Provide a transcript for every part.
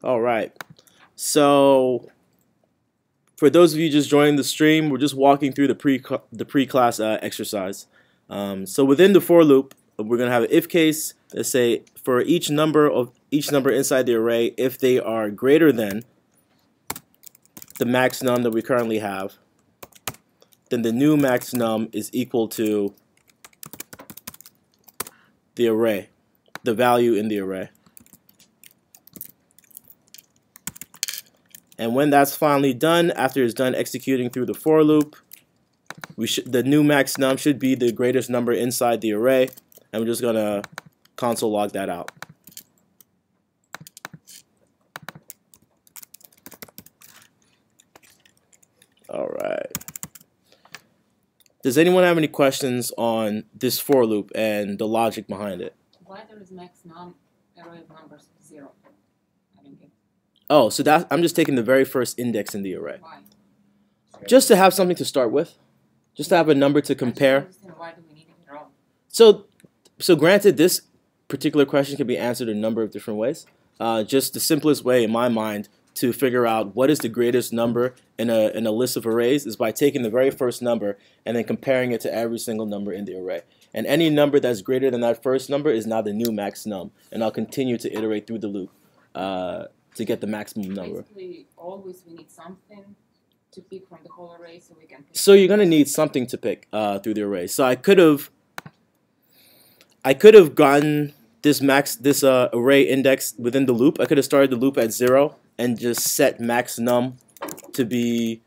All right. So for those of you just joining the stream, we're just walking through the pre-class exercise. So within the for loop, we're gonna have an if case. Let's say for each number inside the array, if they are greater than the max num that we currently have, then the new max num is equal to the array, the value in the array. And when that's finally done, after it's done executing through the for loop, the new max num should be the greatest number inside the array, and we're just gonna console log that out. All right. Does anyone have any questions on this for loop and the logic behind it? Why there is max num array of numbers 0? I didn't get. Oh, so that I'm just taking the very first index in the array. Why? Just to have something to start with. Just to have a number to compare. I just don't understand why do we need it at all? So granted, this particular question can be answered a number of different ways. Just the simplest way in my mind to figure out what is the greatest number in a list of arrays is by taking the very first number and then comparing it to every single number in the array. And any number that's greater than that first number is now the new max num. And I'll continue to iterate through the loop to get the maximum number. Basically, always we need something to pick from the whole array so we can pick. So you're going to need something to pick through the array. So I could have gotten this array index within the loop. I could have started the loop at 0 and just set max num to be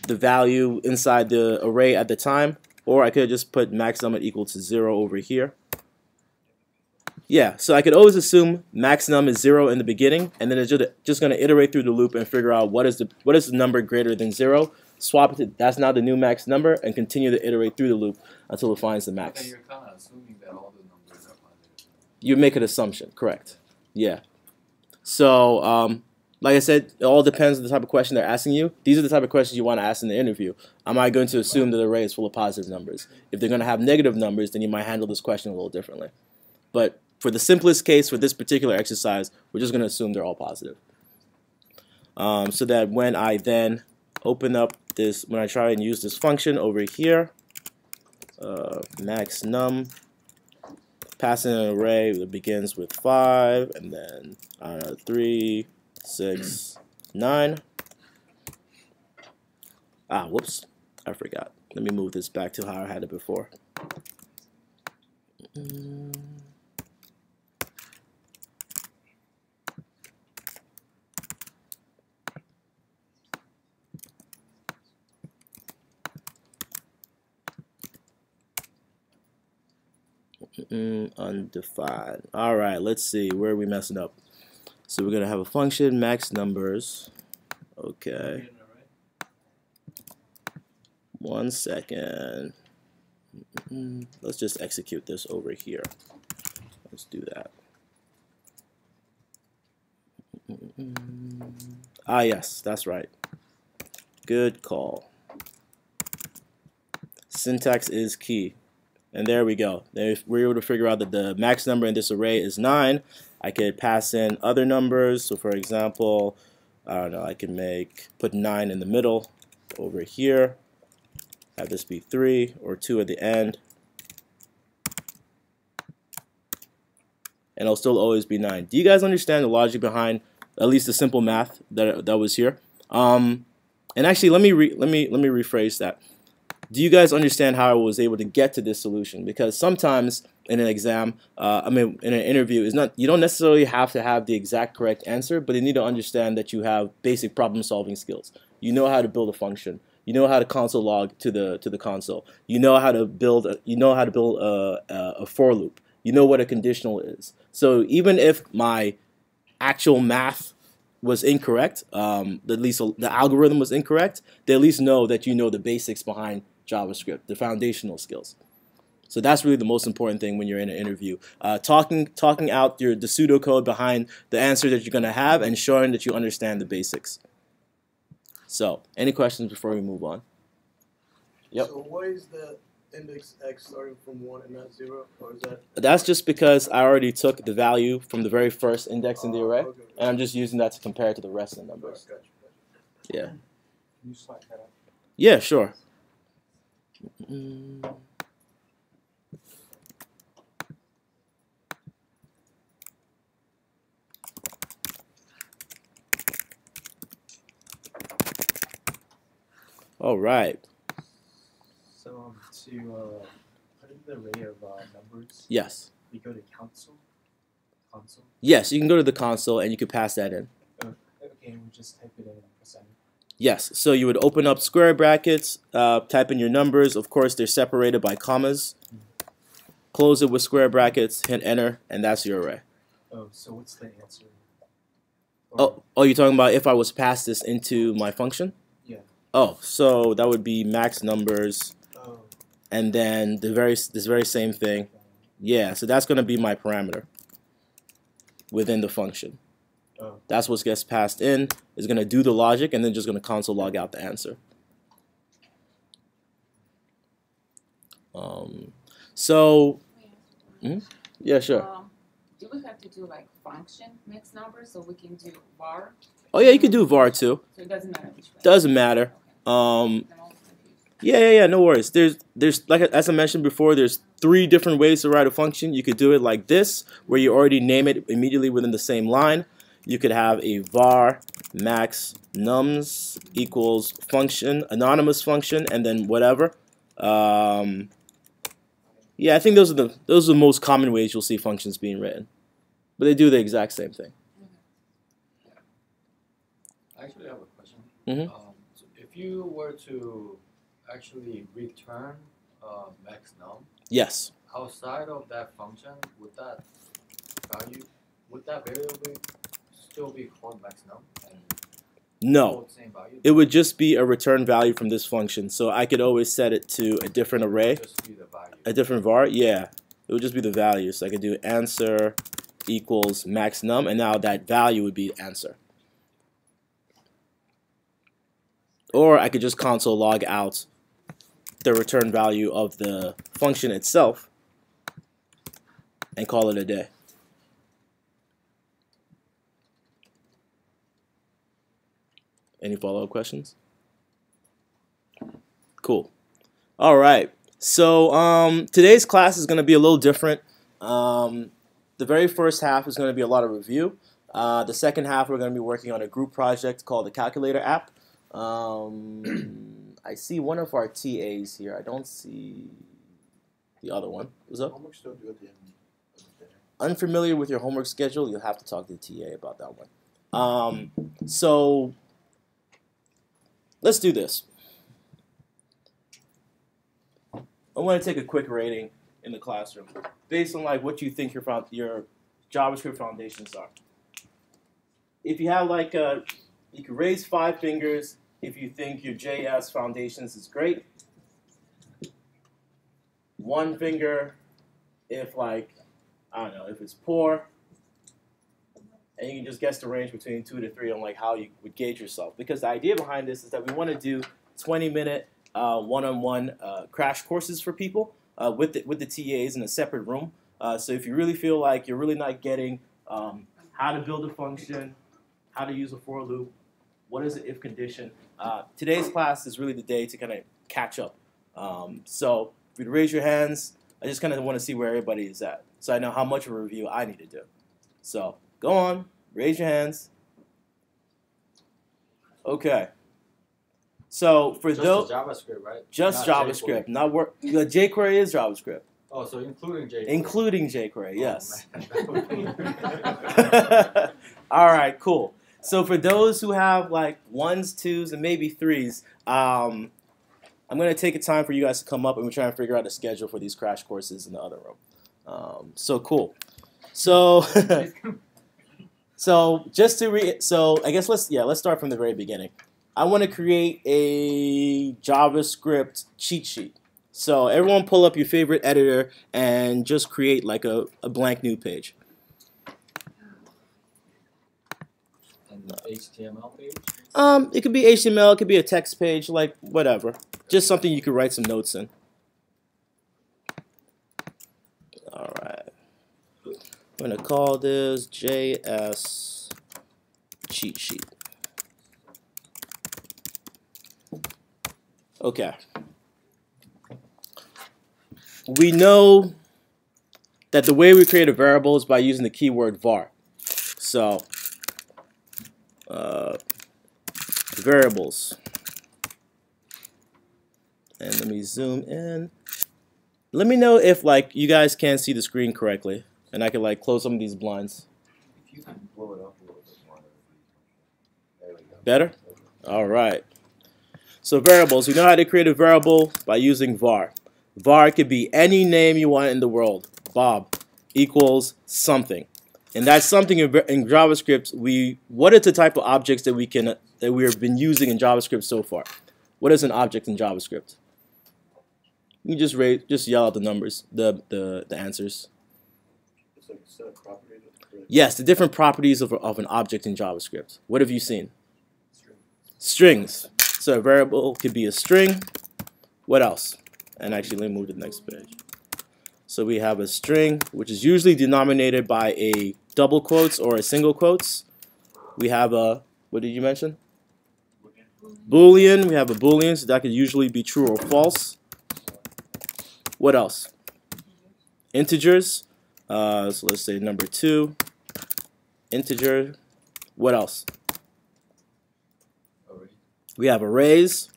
the value inside the array at the time, or I could have just put max num equal to 0 over here. Yeah, so I could always assume max num is 0 in the beginning, and then it's just going to iterate through the loop and figure out what is the number greater than 0. Swap it to that's now the new max number, and continue to iterate through the loop until it finds the max. And you're kind of assuming that all the numbers are positive. You make an assumption, correct? Yeah. So, like I said, it all depends on the type of question they're asking you. These are the type of questions you want to ask in the interview. Am I going to assume that the array is full of positive numbers? If they're going to have negative numbers, then you might handle this question a little differently. But for the simplest case, for this particular exercise, we're just going to assume they're all positive. So that when I then open up this, when I try and use this function over here, max num, passing an array that begins with 5, and then, I don't know, 3, 6, 9. Whoops, I forgot. Let me move this back to how I had it before. Undefined. All right, let's see. Where are we messing up? So we're going to have a function, max numbers. Okay. 1 second. Let's just execute this over here. Let's do that. Yes, that's right. Good call. Syntax is key. And there we go. If we're able to figure out that the max number in this array is 9, I could pass in other numbers. So for example, I don't know, I can put 9 in the middle over here. Have this be 3 or 2 at the end. And it'll still always be 9. Do you guys understand the logic behind at least the simple math that was here? And actually, let me rephrase that. Do you guys understand how I was able to get to this solution? Because sometimes in an exam, in an interview, you don't necessarily have to have the exact correct answer, but you need to understand that you have basic problem-solving skills. You know how to build a function. You know how to console log to the console. You know how to build a for loop. You know what a conditional is. So even if my actual math was incorrect, at least the algorithm was incorrect, they at least know that you know the basics behind JavaScript, the foundational skills. So that's really the most important thing when you're in an interview. Talking out the pseudocode behind the answer that you're going to have and showing that you understand the basics. So, any questions before we move on? Yep. So what is the index x starting from 1 and not 0, or is that? That's just because I already took the value from the very first index in the array, Okay. and I'm just using that to compare it to the rest of the numbers. Gotcha. Yeah. Can you slide that up? Yeah, sure. All right. So to put in the array of numbers, Yes. we go to console. Yes, you can go to the console and you can pass that in. Okay, and we just type it in and press enter. Yes, so you would open up square brackets, type in your numbers. Of course, they're separated by commas. Close it with square brackets, hit enter, and that's your array. Oh, so what's the answer? Oh, you're talking about if I was pass this into my function? Yeah. Oh, so that would be max numbers, Oh. and then this very same thing. Yeah, so that's going to be my parameter within the function. Oh. That's what gets passed in. Is going to do the logic, and then just going to console log out the answer. Yeah, sure. Do we have to do like function mixed numbers so we can do var? Oh yeah, you could do var too. So it doesn't matter which way. Doesn't matter. Okay. I'm all confused. Yeah, no worries. There's like as I mentioned before, there's 3 different ways to write a function. You could do it like this, where you already name it immediately within the same line. You could have a var max nums equals function, anonymous function, and then whatever. Yeah, I think those are the most common ways you'll see functions being written, but they do the exact same thing. I actually have a question. Mhm. So if you were to actually return max num Yes. outside of that function, would that variable still be called max num and No. hold the same value? It would just be a return value from this function. So I could always set it to a different array, Just be the value. a different var. Yeah, it would just be the value. So I could do answer equals max num, and now that value would be answer. Or I could just console log out the return value of the function itself and call it a day. Any follow-up questions? Cool. All right. So today's class is going to be a little different. The very first half is going to be a lot of review. The second half, we're going to be working on a group project called the Calculator app. I see one of our TAs here. I don't see the other one. What's up? Homework still due at the end of the day. Unfamiliar with your homework schedule, you'll have to talk to the TA about that one. So let's do this. I want to take a quick rating in the classroom based on like what you think your JavaScript foundations are. If you have like you can raise 5 fingers if you think your JS foundations is great. 1 finger if like, I don't know, if it's poor. And you can just guess the range between 2 to 3 on like how you would gauge yourself. Because the idea behind this is that we want to do 20-minute one-on-one crash courses for people with the TAs in a separate room. So if you really feel like you're really not getting how to build a function, how to use a for loop, what is an if condition, today's class is really the day to kind of catch up. So if you'd raise your hands, I just kind of want to see where everybody is at, so I know how much of a review I need to do. So go on, raise your hands. Okay. So for Just those, the JavaScript, right? just Not JavaScript, jQuery. not work. The jQuery is JavaScript, Oh, so including jQuery. including jQuery. Oh, Yes. man, that would be- All right, cool. So for those who have like 1s, 2s, and maybe 3s, I'm going to take a time for you guys to come up and we're trying to figure out a schedule for these crash courses in the other room. So cool. So so just to so I guess let's start from the very beginning. I want to create a JavaScript cheat sheet. So everyone pull up your favorite editor and just create like a blank new page. An HTML page? It could be HTML, it could be a text page, like whatever. Just something you could write some notes in. All right. I'm gonna call this JS cheat sheet. Okay. We know that the way we create a variable is by using the keyword var. So, variables. And let me zoom in. Let me know if like you guys can see the screen correctly, and I can like close some of these blinds. If you can blow it up a little bit more. There we go. Better? All right. So variables, we know how to create a variable by using var. Var could be any name you want in the world. Bob equals something. And that's something in JavaScript. What is the type of objects that we have been using in JavaScript so far? What is an object in JavaScript? You just yell out the numbers, the answers. It's like a set of properties. Yes, the different properties of an object in JavaScript. What have you seen? Strings. So a variable could be a string. What else? And actually, let me move to the next page. So we have a string, which is usually denominated by a double quotes or a single quotes. We have a, what did you mention? Boolean. We have a Boolean, so that could usually be true or false. What else? Integers. So let's say number 2. Integer. What else? We have arrays.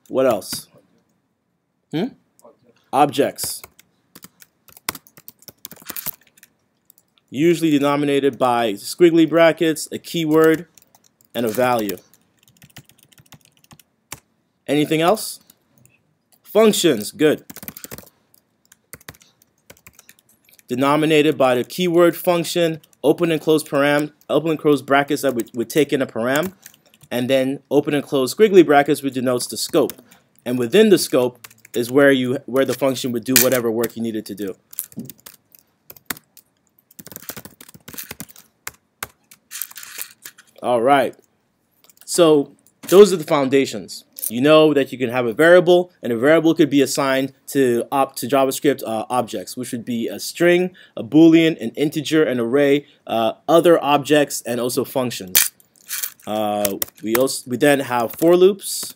What else? Objects. Usually denominated by squiggly brackets, a keyword, and a value. Anything else? Functions. Good. Denominated by the keyword function, open and close brackets that would take in a param, and then open and close squiggly brackets which denotes the scope. And within the scope is where the function would do whatever work you needed to do. All right. So those are the foundations. You know that you can have a variable, and a variable could be assigned to JavaScript objects, which would be a string, a Boolean, an integer, an array, other objects, and also functions. We then have for loops,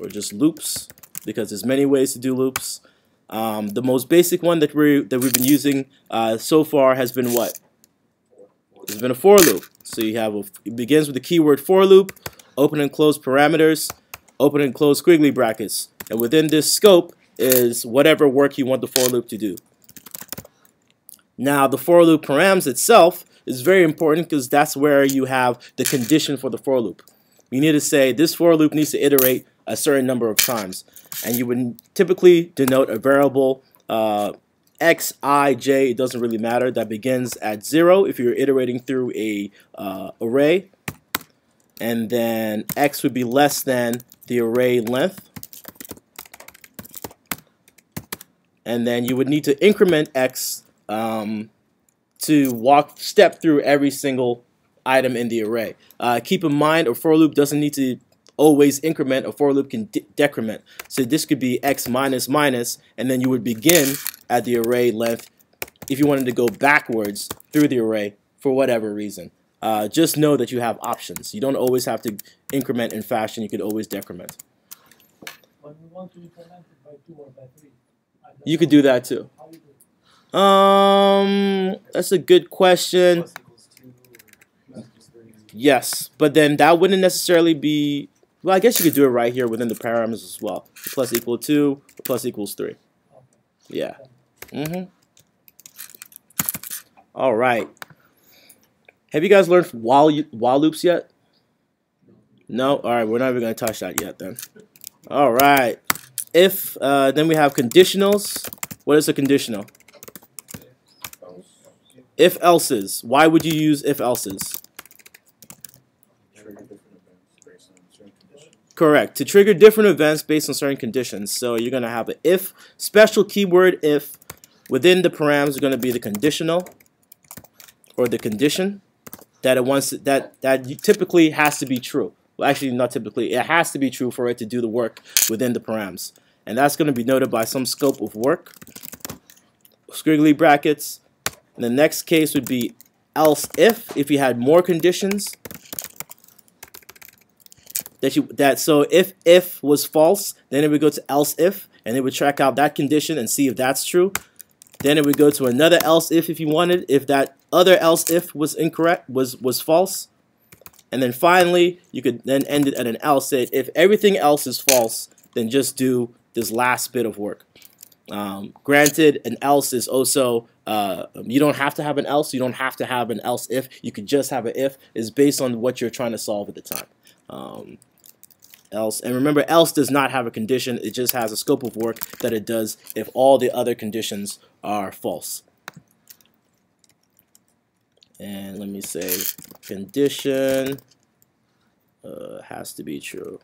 or just loops, because there's many ways to do loops. The most basic one that we've been using so far has been what? It's been a for loop. So you have it begins with the keyword for loop, open and close parameters, open and close squiggly brackets, and within this scope is whatever work you want the for loop to do. Now the for loop params itself is very important because that's where you have the condition for the for loop. You need to say this for loop needs to iterate a certain number of times, and you would typically denote a variable x, I, j, it doesn't really matter, that begins at 0 if you're iterating through a array, and then x would be less than the array length, and then you would need to increment x to step through every single item in the array. Keep in mind, a for loop doesn't need to always increment. A for loop can decrement. So this could be x minus minus, and then you would begin at the array length if you wanted to go backwards through the array for whatever reason. Just know that you have options. You don't always have to increment in fashion. You could always decrement. When we want to increment it by 2 or by 3, you could do that too. How you do it? That's a good question. Yes, but then that wouldn't necessarily be. Well, I guess you could do it right here within the parameters as well. Plus equal 2, plus equals 3. Yeah. All right. Have you guys learned while loops yet? No? All right, we're not even going to touch that yet then. All right. If, then we have conditionals. What is a conditional? If else's. Why would you use if else's? Correct. To trigger different events based on certain conditions. So you're going to have an if, special keyword if. Within the params is going to be the conditional or the condition that it wants that typically has to be true. Well, actually not typically. It has to be true for it to do the work within the params. and that's going to be noted by some scope of work, squiggly brackets. And the next case would be else if you had more conditions so if was false, then it would go to else if, and it would track out that condition and see if that's true. Then it would go to another else if you wanted, if that other else if was incorrect, was false. And then finally, you could then end it at an else if everything else is false, then just do this last bit of work. Granted, an else is also, you don't have to have an else, you don't have to have an else if, you could just have an if. It's based on what you're trying to solve at the time. Else, and remember, else does not have a condition, it just has a scope of work that it does if all the other conditions are false. And let me say condition has to be true.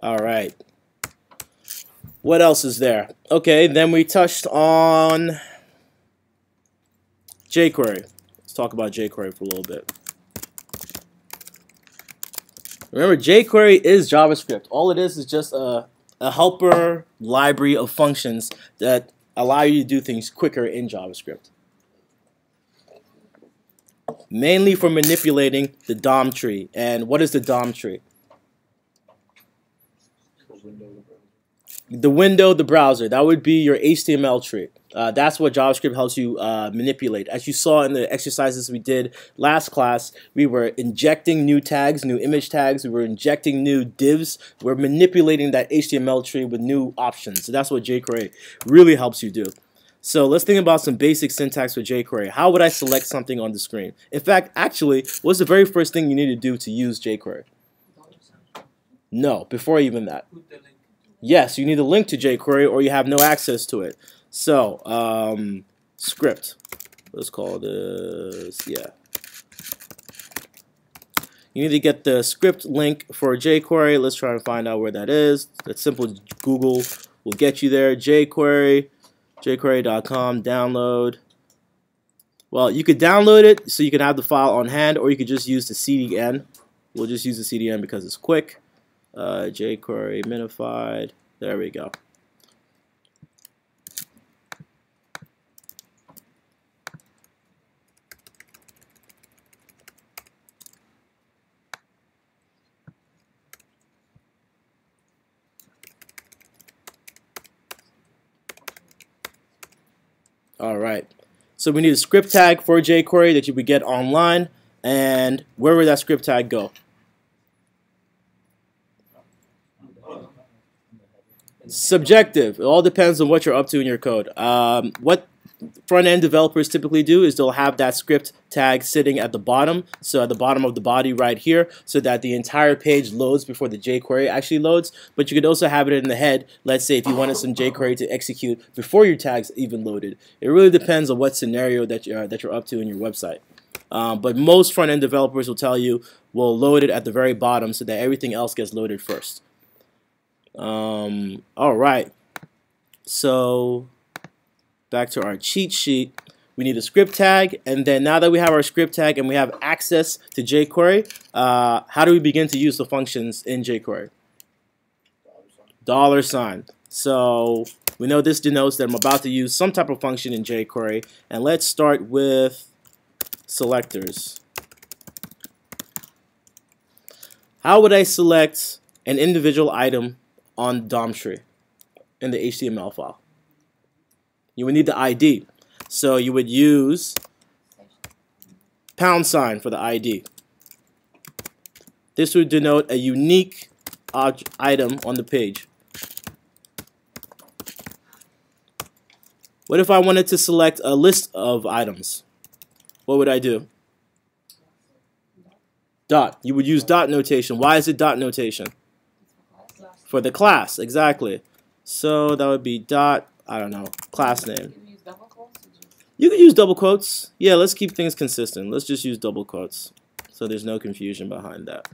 All right. What else is there? Okay, then we touched on jQuery. Let's talk about jQuery for a little bit. Remember, jQuery is JavaScript. All it is just a helper library of functions that allow you to do things quicker in JavaScript. Mainly for manipulating the DOM tree. And what is the DOM tree? The window, the browser, that would be your HTML tree. That's what JavaScript helps you manipulate. As you saw in the exercises we did last class, we were injecting new tags, new image tags, we were injecting new divs, we're manipulating that HTML tree with new options. So that's what jQuery really helps you do. So let's think about some basic syntax for jQuery. How would I select something on the screen? In fact, actually, what's the very first thing you need to do to use jQuery? No, before even that. Yes, you need a link to jQuery or you have no access to it. So, script. Let's call this, yeah. You need to get the script link for jQuery. Let's try and find out where that is. That simple Google will get you there. jQuery, jQuery.com, download. Well, you could download it so you can have the file on hand, or you could just use the CDN. We'll just use the CDN because it's quick. jQuery minified. There we go. All right. So we need a script tag for jQuery that you would get online. And where would that script tag go? Subjective. It all depends on what you're up to in your code. What front-end developers typically do is they'll have that script tag sitting at the bottom, so at the bottom of the body right here, so that the entire page loads before the jQuery actually loads. But you could also have it in the head, let's say if you wanted some jQuery to execute before your tags even loaded. It really depends on what scenario that you're up to in your website. But most front-end developers will tell you we'll load it at the very bottom so that everything else gets loaded first. All right, so back to our cheat sheet. We need a script tag, and then now that we have our script tag and we have access to jQuery, how do we begin to use the functions in jQuery? $. So we know this denotes that I'm about to use some type of function in jQuery, and let's start with selectors. How would I select an individual item on DOM tree in the HTML file? You would need the ID. So you would use # for the ID. This would denote a unique item on the page. What if I wanted to select a list of items? What would I do? Dot. You would use dot notation. Why is it dot notation? For the class, exactly. So that would be dot, I don't know, class name. You can use double quotes. Yeah, let's keep things consistent. Let's just use double quotes so there's no confusion behind that.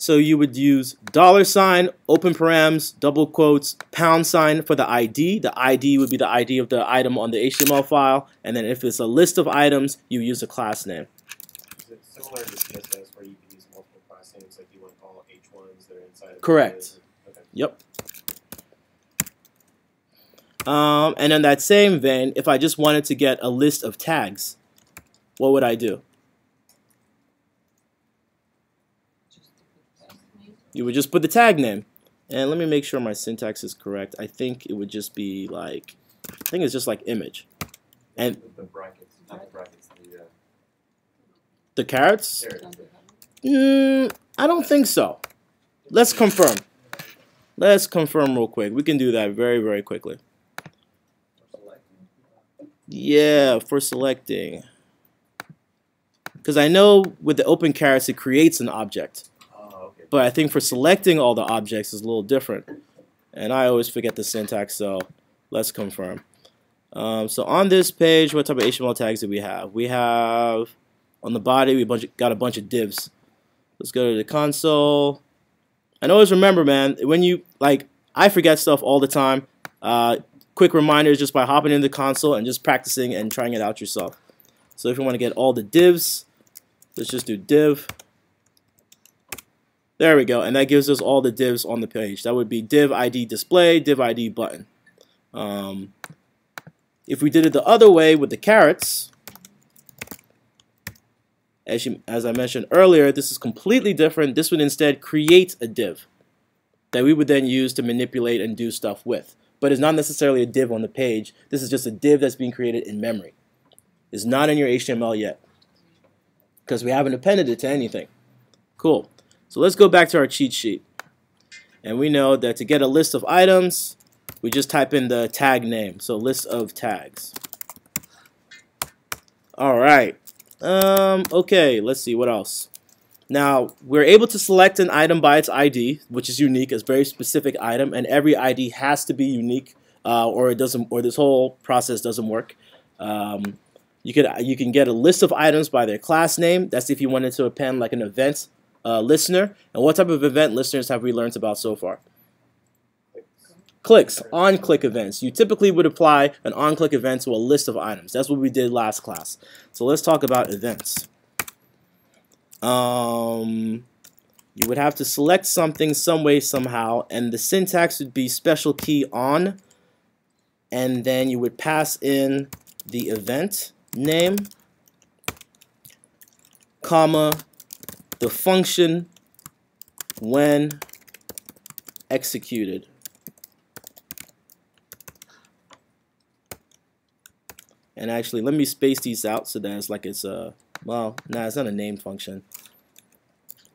So you would use $, open params, double quotes, £sign for the ID. The ID would be the ID of the item on the HTML file. And then if it's a list of items, you use a class name. Is it similar to CSS where you can use multiple class names, like you want all H1s that are inside of Correct. Okay. Yep. And in that same vein, if I just wanted to get a list of tags, what would I do? You would just put the tag name. And let me make sure my syntax is correct. I think it would just be like, I think it's just like image. And The brackets, not the brackets, the carrots? there it is. I don't think so. Let's confirm. Let's confirm real quick. We can do that very, very quickly. Yeah, for selecting. Because I know with the open carrots, it creates an object. Okay. But I think for selecting all the objects is a little different. And I always forget the syntax, so let's confirm. So on this page, what type of HTML tags do we have? We have, on the body, we got a bunch of divs. Let's go to the console. And always remember, man, when you, like, I forget stuff all the time. Quick reminders just by hopping into the console and just practicing and trying it out yourself. So if you want to get all the divs, let's just do div. There we go, and that gives us all the divs on the page. That would be div ID display, div ID button. If we did it the other way with the carrots, as I mentioned earlier, this is completely different. This would instead create a div that we would then use to manipulate and do stuff with. But it's not necessarily a div on the page. This is just a div that's being created in memory. It's not in your HTML yet because we haven't appended it to anything. Cool. So let's go back to our cheat sheet. And we know that to get a list of items, we just type in the tag name. So list of tags. All right. Okay, let's see what else. Now, we're able to select an item by its ID, which is unique, it's a very specific item, and every ID has to be unique, or it doesn't, or this whole process doesn't work. You can get a list of items by their class name. That's if you wanted to append like an event listener. And what type of event listeners have we learned about so far? Clicks, on-click events. You typically would apply an on-click event to a list of items. That's what we did last class. So let's talk about events. You would have to select something some way, somehow, and the syntax would be special key on, and then you would pass in the event name, comma, the function when executed. And actually, let me space these out so that it's like it's a, well, nah, it's not a name function.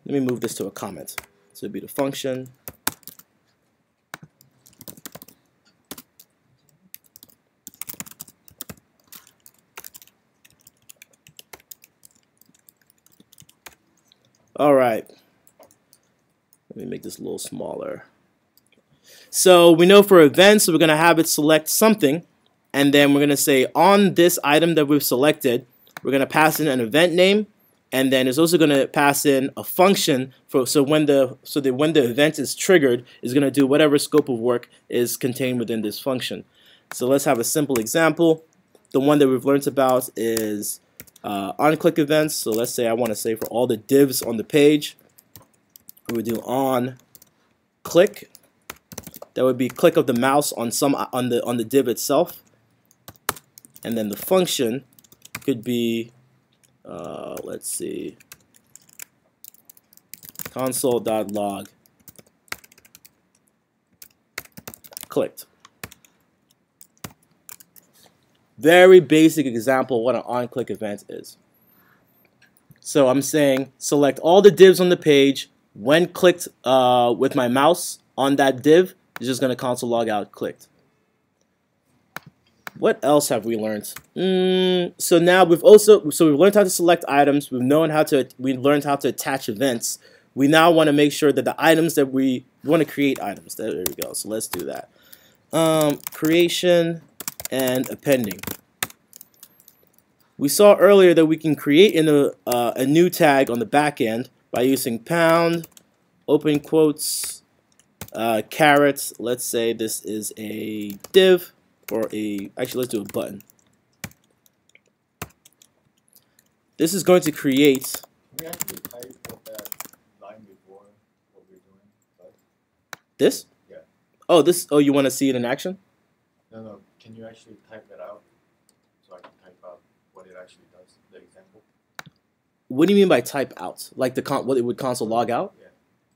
Let me move this to a comment. So it'd be the function. All right. Let me make this a little smaller. So we know for events, we're going to have it select something. And then we're going to say on this item that we've selected, we're going to pass in an event name. And then it's also going to pass in a function for when the event is triggered, is going to do whatever scope of work is contained within this function. So let's have a simple example. The one that we've learned about is on-click events. So let's say I want to say for all the divs on the page, we would do on click. That would be click of the mouse on the div itself, and then the function could be let's see, console.log clicked. Very basic example of what an on-click event is. So I'm saying select all the divs on the page. When clicked with my mouse on that div, it's just going to console log out clicked. What else have we learned? So now we've learned how to select items. We've learned how to attach events. We now want to make sure that the items that we want to create items. There we go. So let's do that. Creation and appending. We saw earlier that we can create in a new tag on the back end by using pound open quotes, caret. Let's say this is a div, or actually let's do a button. This is going to create. Can we actually type what that line before what we're doing? But, This? Yeah. Oh, this. Oh, you want to see it in action? no. Can you actually type that out so I can type out what it actually does? The example. What do you mean by type out? Like what it would console log out? Yeah.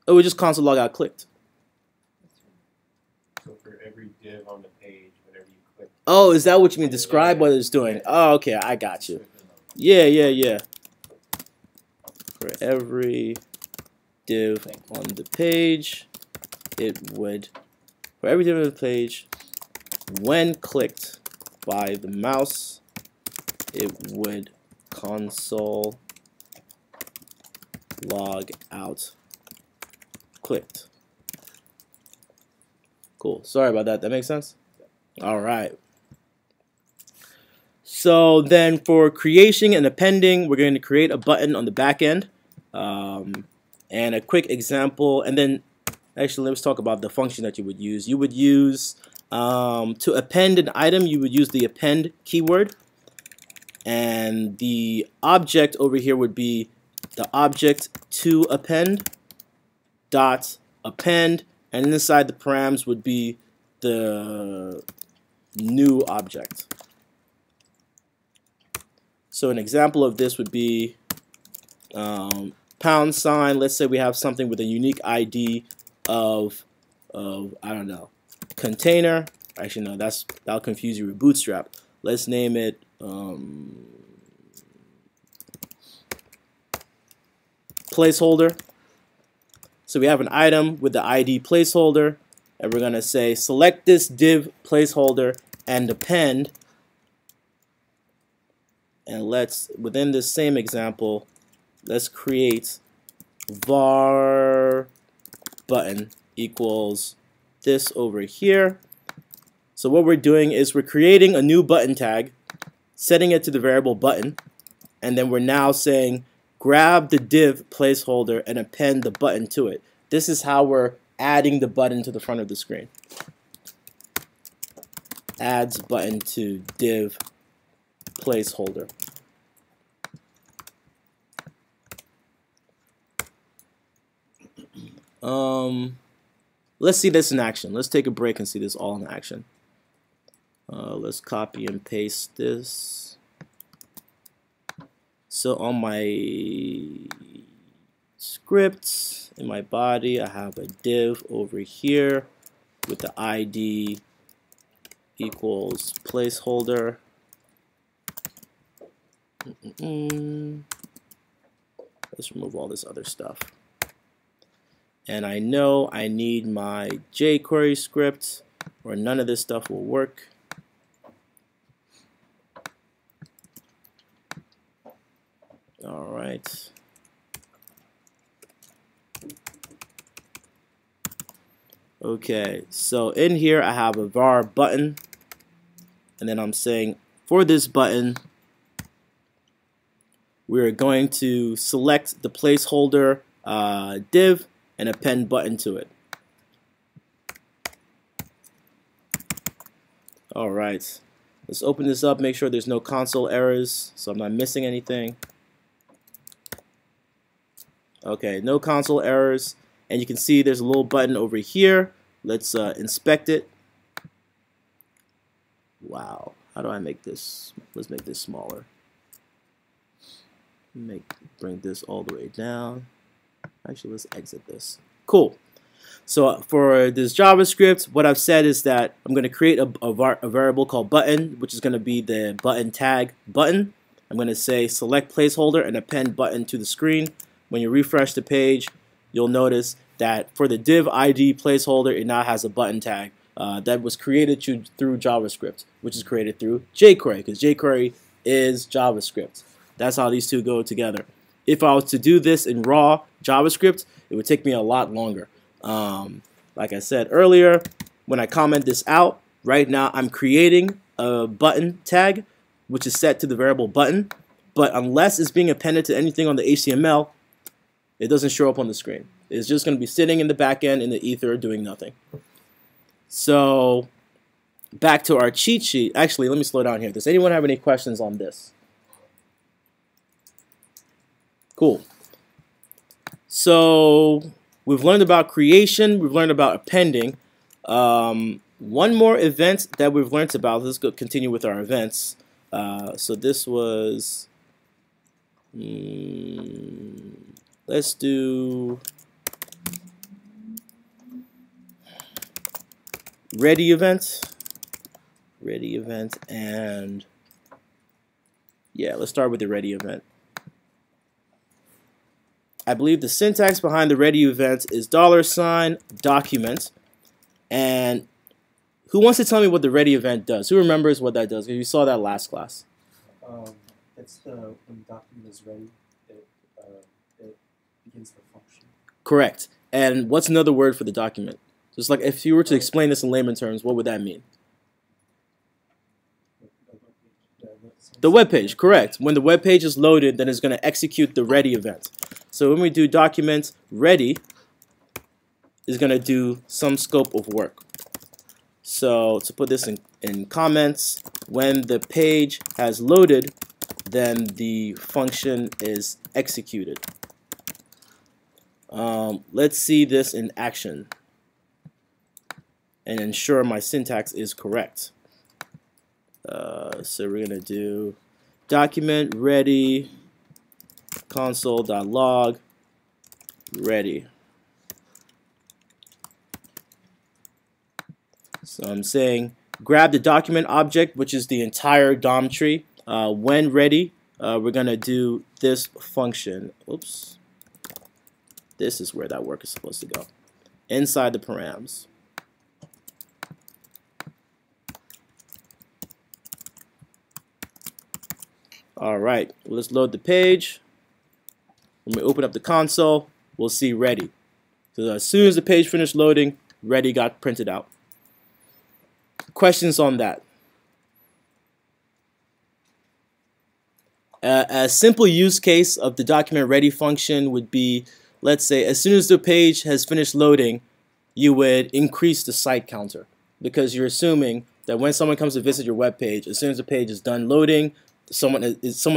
It would just console log out clicked. So for every div on the page, whenever you click, Oh, is that what you mean? Describe what it's doing. Oh, okay, I got you. Yeah. For every div on the page, it would, for every div on the page, when clicked by the mouse, it would console log out clicked. Cool. Sorry about that. That makes sense? All right. So then for creation and appending, we're going to create a button on the back end. And a quick example, and then actually let's talk about the function that you would use. You would use, to append an item, you would use the append keyword. And the object over here would be the object to append dot append, and inside the params would be the new object. So an example of this would be pound sign. Let's say we have something with a unique ID of I don't know, container. Actually, no, that'll confuse you with Bootstrap. Let's name it placeholder. So we have an item with the ID placeholder, and we're going to say select this div placeholder and append. And let's, within this same example, let's create var button equals this over here. So what we're doing is we're creating a new button tag, setting it to the variable button, and then we're now saying grab the div placeholder and append the button to it. This is how we're adding the button to the front of the screen. Adds button to div placeholder. Let's see this in action. Let's take a break and see this all in action. Let's copy and paste this. So on my script, in my body, I have a div over here with the ID equals placeholder. Let's remove all this other stuff. And I know I need my jQuery script, or none of this stuff will work. All right. Okay, so in here I have a var button, and then I'm saying for this button, we're going to select the placeholder div and append button to it. All right, let's open this up, make sure there's no console errors so I'm not missing anything. Okay, no console errors, and you can see there's a little button over here. Let's inspect it. Wow, how do I make this? Let's make this smaller. Bring this all the way down. Actually, let's exit this. Cool. So for this JavaScript, what I've said is that I'm going to create a variable called button, which is going to be the button tag button. I'm going to say select placeholder and append button to the screen. When you refresh the page, you'll notice that for the div ID placeholder, it now has a button tag that was created through JavaScript, which is created through jQuery, because jQuery is JavaScript. That's how these two go together. If I was to do this in raw JavaScript, it would take me a lot longer. Like I said earlier, when I comment this out, right now I'm creating a button tag, which is set to the variable button, but unless it's being appended to anything on the HTML, it doesn't show up on the screen. It's just going to be sitting in the back end in the ether doing nothing. So back to our cheat sheet. Actually, let me slow down here. Does anyone have any questions on this? Cool. So we've learned about creation. We've learned about appending. One more event that we've learned about. Let's go continue with our events. So this was, let's do ready event, and yeah, let's start with the ready event. I believe the syntax behind the ready event is $document. And who wants to tell me what the ready event does? Who remembers what that does? Because you saw that last class. It's when the document is ready, it begins the function. Correct. And what's another word for the document? Just like if you were to explain this in layman terms, what would that mean? The web page, correct. When the web page is loaded, then it's going to execute the ready event. So when we do document ready, is going to do some scope of work. So to put this in comments, when the page has loaded, then the function is executed. Let's see this in action and ensure my syntax is correct. So we're going to do document ready console.log ready. So I'm saying grab the document object, which is the entire DOM tree. When ready, we're going to do this function. Oops. This is where that work is supposed to go. Inside the params. All right, let's load the page. When we open up the console, we'll see ready. So as soon as the page finished loading, ready got printed out. Questions on that? A simple use case of the document ready function would be, let's say, as soon as the page has finished loading, you would increase the site counter because you're assuming that when someone comes to visit your web page, as soon as the page is done loading, someone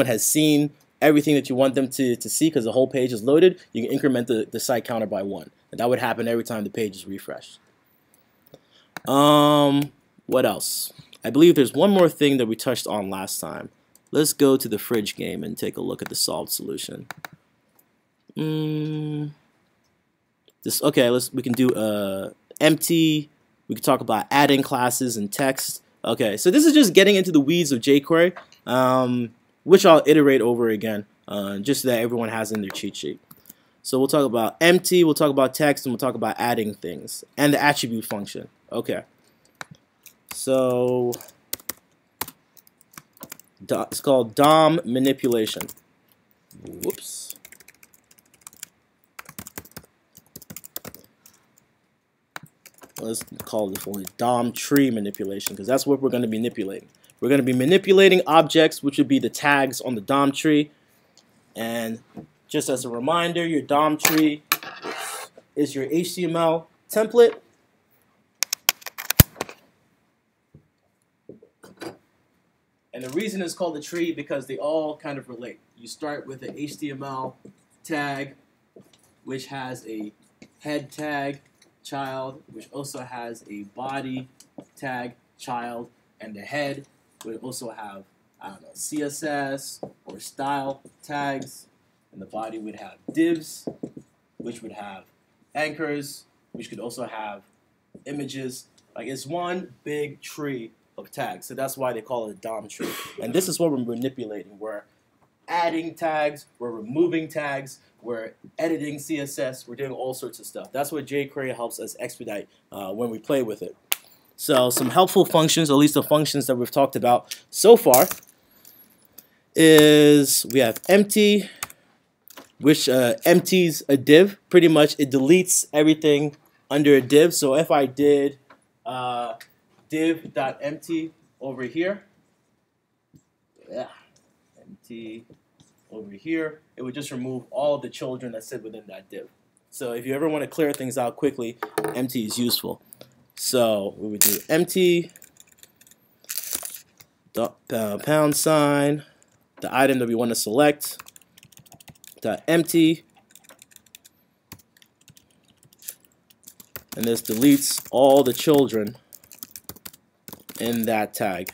has seen everything that you want them to see because the whole page is loaded, you can increment the site counter by 1. And that would happen every time the page is refreshed. What else? I believe there's one more thing that we touched on last time. Let's go to the fridge game and take a look at the solved solution. Okay, we can do empty. We can talk about adding classes and text. Okay, so this is just getting into the weeds of jQuery, which I'll iterate over again, just so that everyone has in their cheat sheet. So we'll talk about empty, we'll talk about text, and we'll talk about adding things, and the attribute function. Okay. So it's called DOM manipulation. Whoops. Let's call this one DOM tree manipulation because that's what we're going to be manipulating. We're going to be manipulating objects, which would be the tags on the DOM tree. And just as a reminder, your DOM tree is your HTML template. And the reason it's called a tree because they all kind of relate. You start with an HTML tag, which has a head tag, child, which also has a body tag, child, and the head would also have, I don't know, CSS or style tags, and the body would have divs, which would have anchors, which could also have images. Like it's one big tree of tags, so that's why they call it a DOM tree. And this is what we're manipulating. We're adding tags, we're removing tags, we're editing CSS, we're doing all sorts of stuff. That's what jQuery helps us expedite when we play with it. So some helpful functions, at least the functions that we've talked about so far, is we have empty, which empties a div. Pretty much it deletes everything under a div. So if I did div.empty over here, empty over here, it would just remove all of the children that sit within that div. So if you ever want to clear things out quickly, empty is useful. So we would do empty pound sign the item that we want to select dot empty, and this deletes all the children in that tag.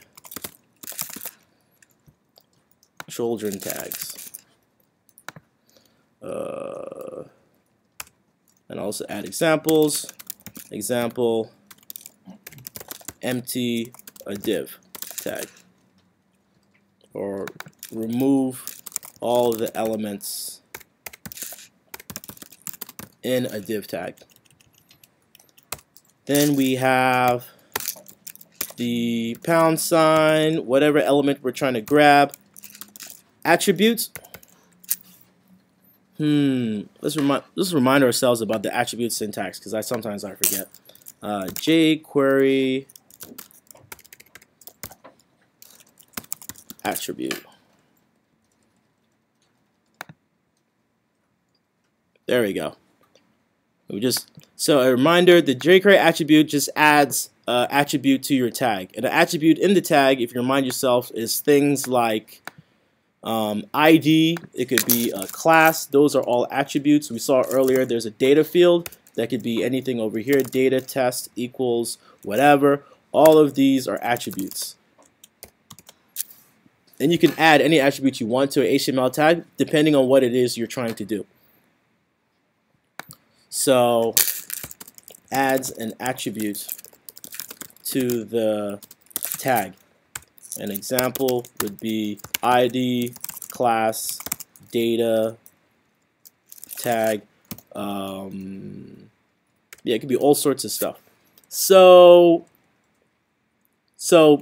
Children tags. And also add examples. Example, empty a div tag. Or remove all the elements in a div tag. Then we have the pound sign, whatever element we're trying to grab. Attributes. Let's remind ourselves about the attribute syntax, because sometimes I forget. jQuery attribute. There we go. So a reminder: the jQuery attribute just adds attribute to your tag, and the attribute in the tag, if you remind yourself, is things like ID. It could be a class. Those are all attributes. We saw earlier there's a data field that could be anything over here. Data test equals whatever. All of these are attributes. And you can add any attribute you want to an HTML tag depending on what it is you're trying to do. So adds an attribute to the tag. An example would be ID, class, data, tag. Yeah, it could be all sorts of stuff. So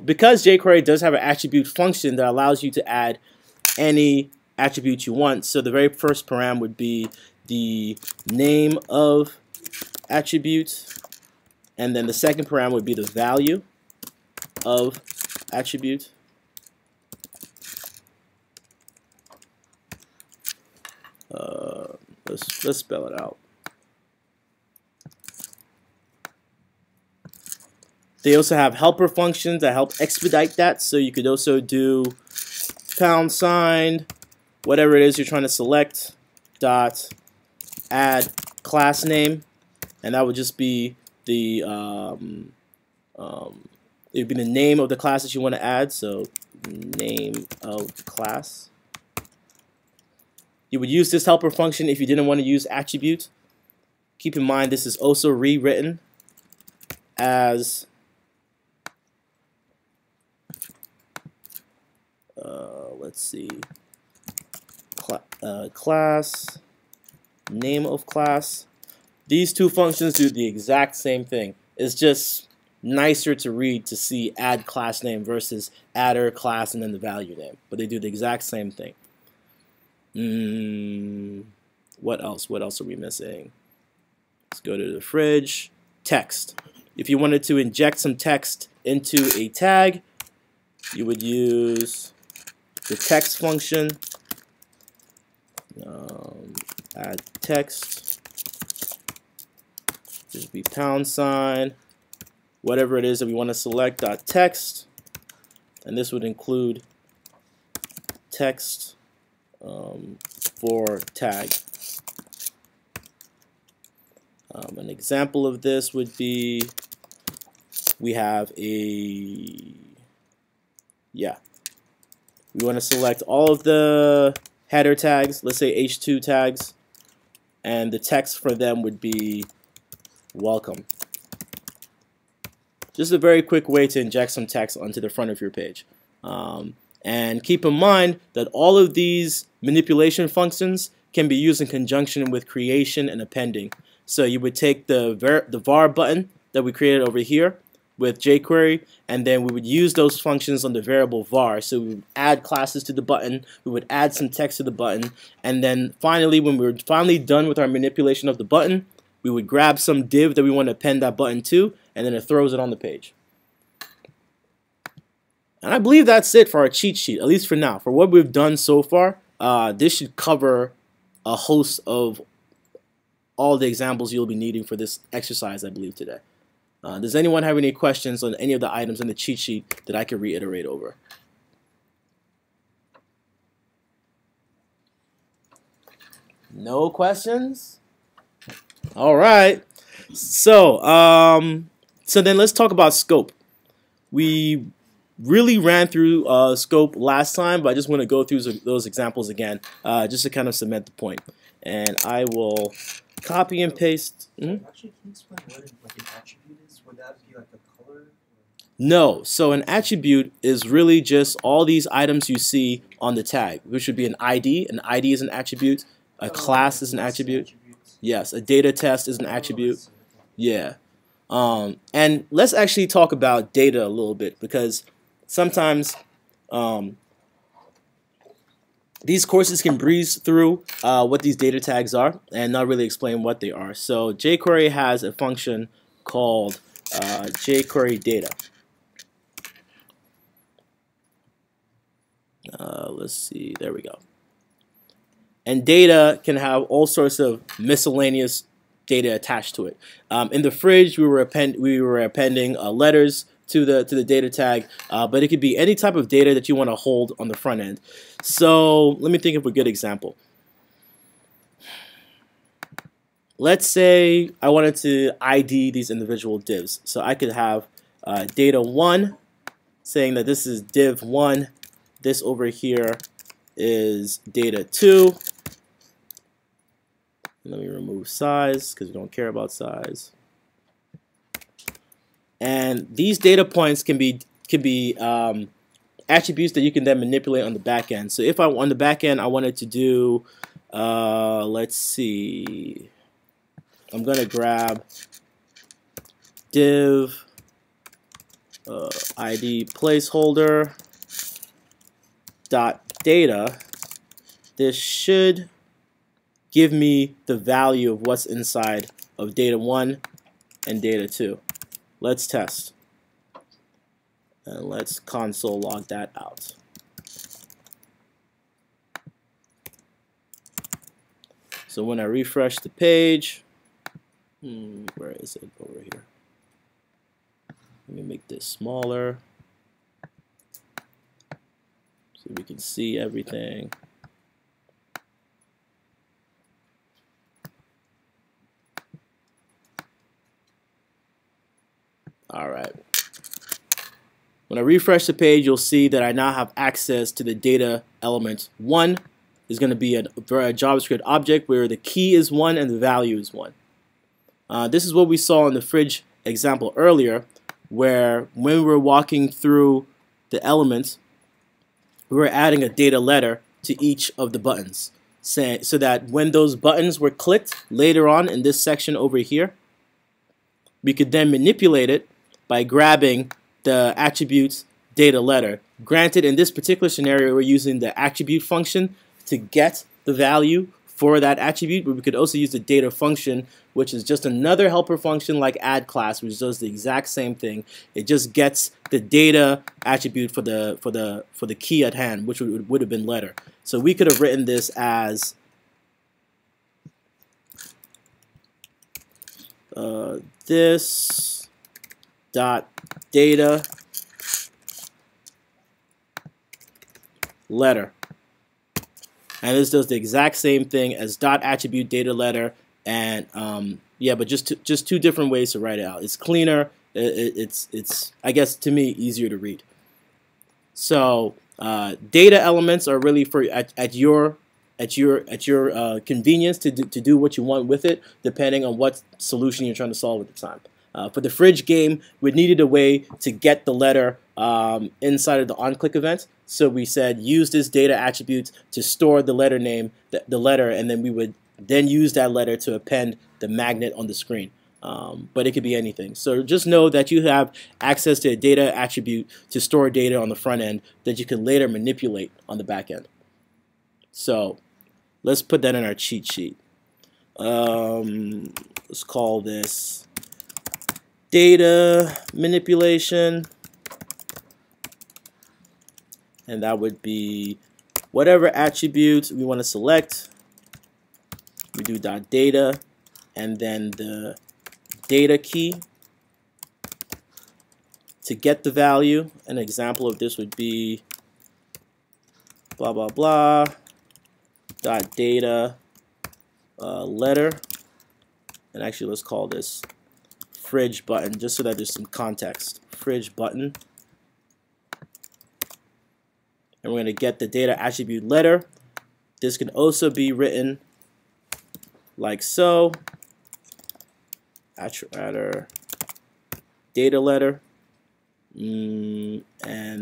because jQuery does have an attribute function that allows you to add any attribute you want, so the very first param would be the name of attribute, and then the second param would be the value of attribute. Let's spell it out. They also have helper functions that help expedite that, so you could also do pound sign, whatever it is you're trying to select, dot add class name, and that would just be the it would be the name of the class that you want to add, so name of class. You would use this helper function if you didn't want to use attribute. Keep in mind this is also rewritten as let's see, class, name of class. These two functions do the exact same thing. It's just nicer to read to see add class name versus adder class and then the value name, but they do the exact same thing. What else? What else are we missing? Let's go to the fridge. Text. If you wanted to inject some text into a tag, you would use the text function. Add text. Just be pound sign, whatever it is that we want to select, dot text, and this would include text for tag. An example of this would be, we have we want to select all of the header tags, let's say H2 tags, and the text for them would be welcome. Just a very quick way to inject some text onto the front of your page. And keep in mind that all of these manipulation functions can be used in conjunction with creation and appending. So you would take the var button that we created over here with jQuery, and then we would use those functions on the variable var. So we would add classes to the button, we would add some text to the button, and then finally, when we were finally done with our manipulation of the button, we would grab some div that we want to append that button to, and then it throws it on the page. And I believe that's it for our cheat sheet, at least for now. For what we've done so far, this should cover a host of all the examples you'll be needing for this exercise, I believe, today. Does anyone have any questions on any of the items in the cheat sheet that I could reiterate over? No questions? All right. So, so then let's talk about scope. We really ran through scope last time, but I just want to go through those examples again, just to kind of cement the point. And I will copy and paste. Actually, can you explain what an attribute is? Would that be like a color? No. So an attribute is really just all these items you see on the tag, which would be an ID. An ID is an attribute. A class is an attribute. Yes. A data test is an attribute. Yeah. And let's actually talk about data a little bit, because sometimes these courses can breeze through what these data tags are and not really explain what they are. So jQuery has a function called jQuery data. Let's see, there we go. And data can have all sorts of miscellaneous data attached to it. In the fridge, we were appending letters to the data tag, but it could be any type of data that you want to hold on the front end. So let me think of a good example. Let's say I wanted to ID these individual divs. So I could have data 1 saying that this is div 1. This over here is data 2. Let me remove size because we don't care about size. And these data points can be attributes that you can then manipulate on the back end. So if on the back end I wanted to do, let's see, I'm gonna grab div ID placeholder dot data. This should give me the value of what's inside of data 1 and data 2. Let's test. And let's console log that out. So when I refresh the page, where is it? Over here. Let me make this smaller so we can see everything. All right. When I refresh the page, you'll see that I now have access to the data element. 1 is going to be a JavaScript object where the key is 1 and the value is 1. This is what we saw in the fridge example earlier, where when we were walking through the elements, we were adding a data letter to each of the buttons, so that when those buttons were clicked later on in this section over here, we could then manipulate it by grabbing the attributes data letter. Granted, in this particular scenario, we're using the attribute function to get the value for that attribute, but we could also use the data function, which is just another helper function like add class, which does the exact same thing. It just gets the data attribute for the key at hand, which would have been letter. So we could have written this as this dot data letter, and this does the exact same thing as dot attribute data letter, and yeah, but just two different ways to write it out. It's cleaner. It's I guess to me easier to read. So data elements are really for at your convenience to do what you want with it, depending on what solution you're trying to solve at the time. For the fridge game, we needed a way to get the letter inside of the onClick event. So we said use this data attribute to store the letter name, the letter, and then we would then use that letter to append the magnet on the screen. But it could be anything. So just know that you have access to a data attribute to store data on the front end that you can later manipulate on the back end. So let's put that in our cheat sheet. Let's call this data manipulation, and that would be whatever attribute we want to select. We do dot data, and then the data key to get the value. An example of this would be blah blah blah dot data letter, and actually let's call this fridge button just so that there's some context. Fridge button, and we're going to get the data attribute letter. This can also be written like so. Attribute data letter, and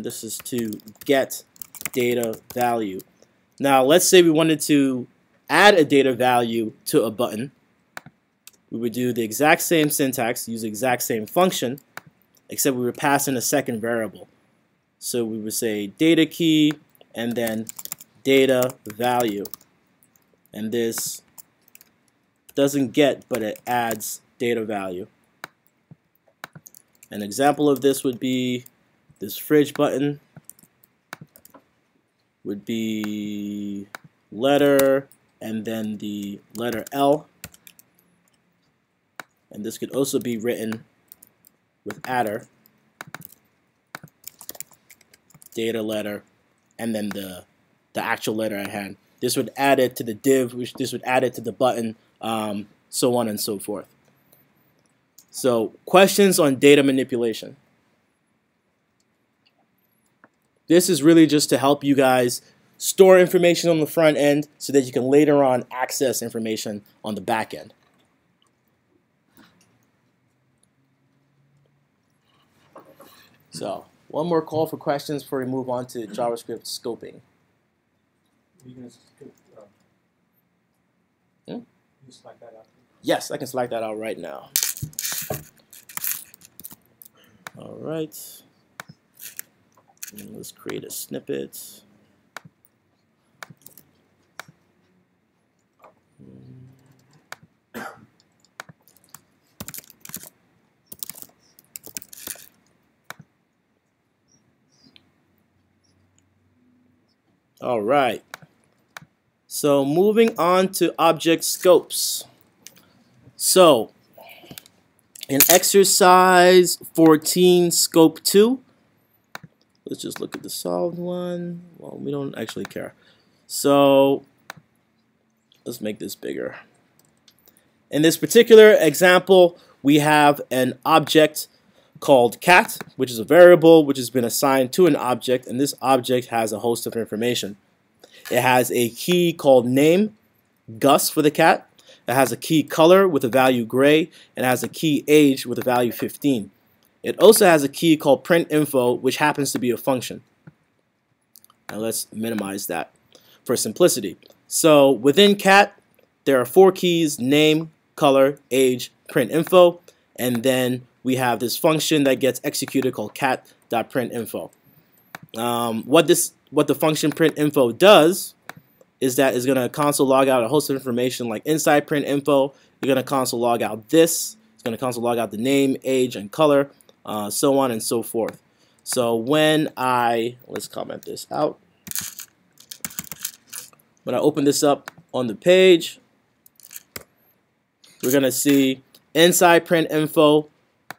this is to get data value. Now let's say we wanted to add a data value to a button. We would do the exact same syntax, use the exact same function, except we would pass in a second variable. So we would say data key and then data value, and this doesn't get, but it adds data value. An example of this would be this fridge button would be letter and then the letter L, and this could also be written with adder, data letter, and then the actual letter at hand. This would add it to the div, which this would add it to the button, so on and so forth. So, questions on data manipulation. This is really just to help you guys store information on the front end so that you can later on access information on the back end. So, one more call for questions before we move on to JavaScript scoping. You can skip, Hmm? you select that out. Yes, I can select that out right now. All right. And let's create a snippet. All right. So moving on to object scopes. So in exercise 14, scope 2, let's just look at the solved one. Well, we don't actually care. So let's make this bigger. In this particular example, we have an object called cat, which is a variable which has been assigned to an object, and this object has a host of information. It has a key called name, Gus for the cat. It has a key color with a value gray, and it has a key age with a value 15. It also has a key called print info, which happens to be a function. Now let's minimize that for simplicity. So within cat, there are 4 keys: name, color, age, print info, and then we have this function that gets executed called cat.printinfo. What the function printinfo does is that it's going to console log out a host of information like inside printinfo. You're going to console log out this. It's going to console log out the name, age, and color, so on and so forth. So when let's comment this out. When I open this up on the page, we're going to see inside printinfo,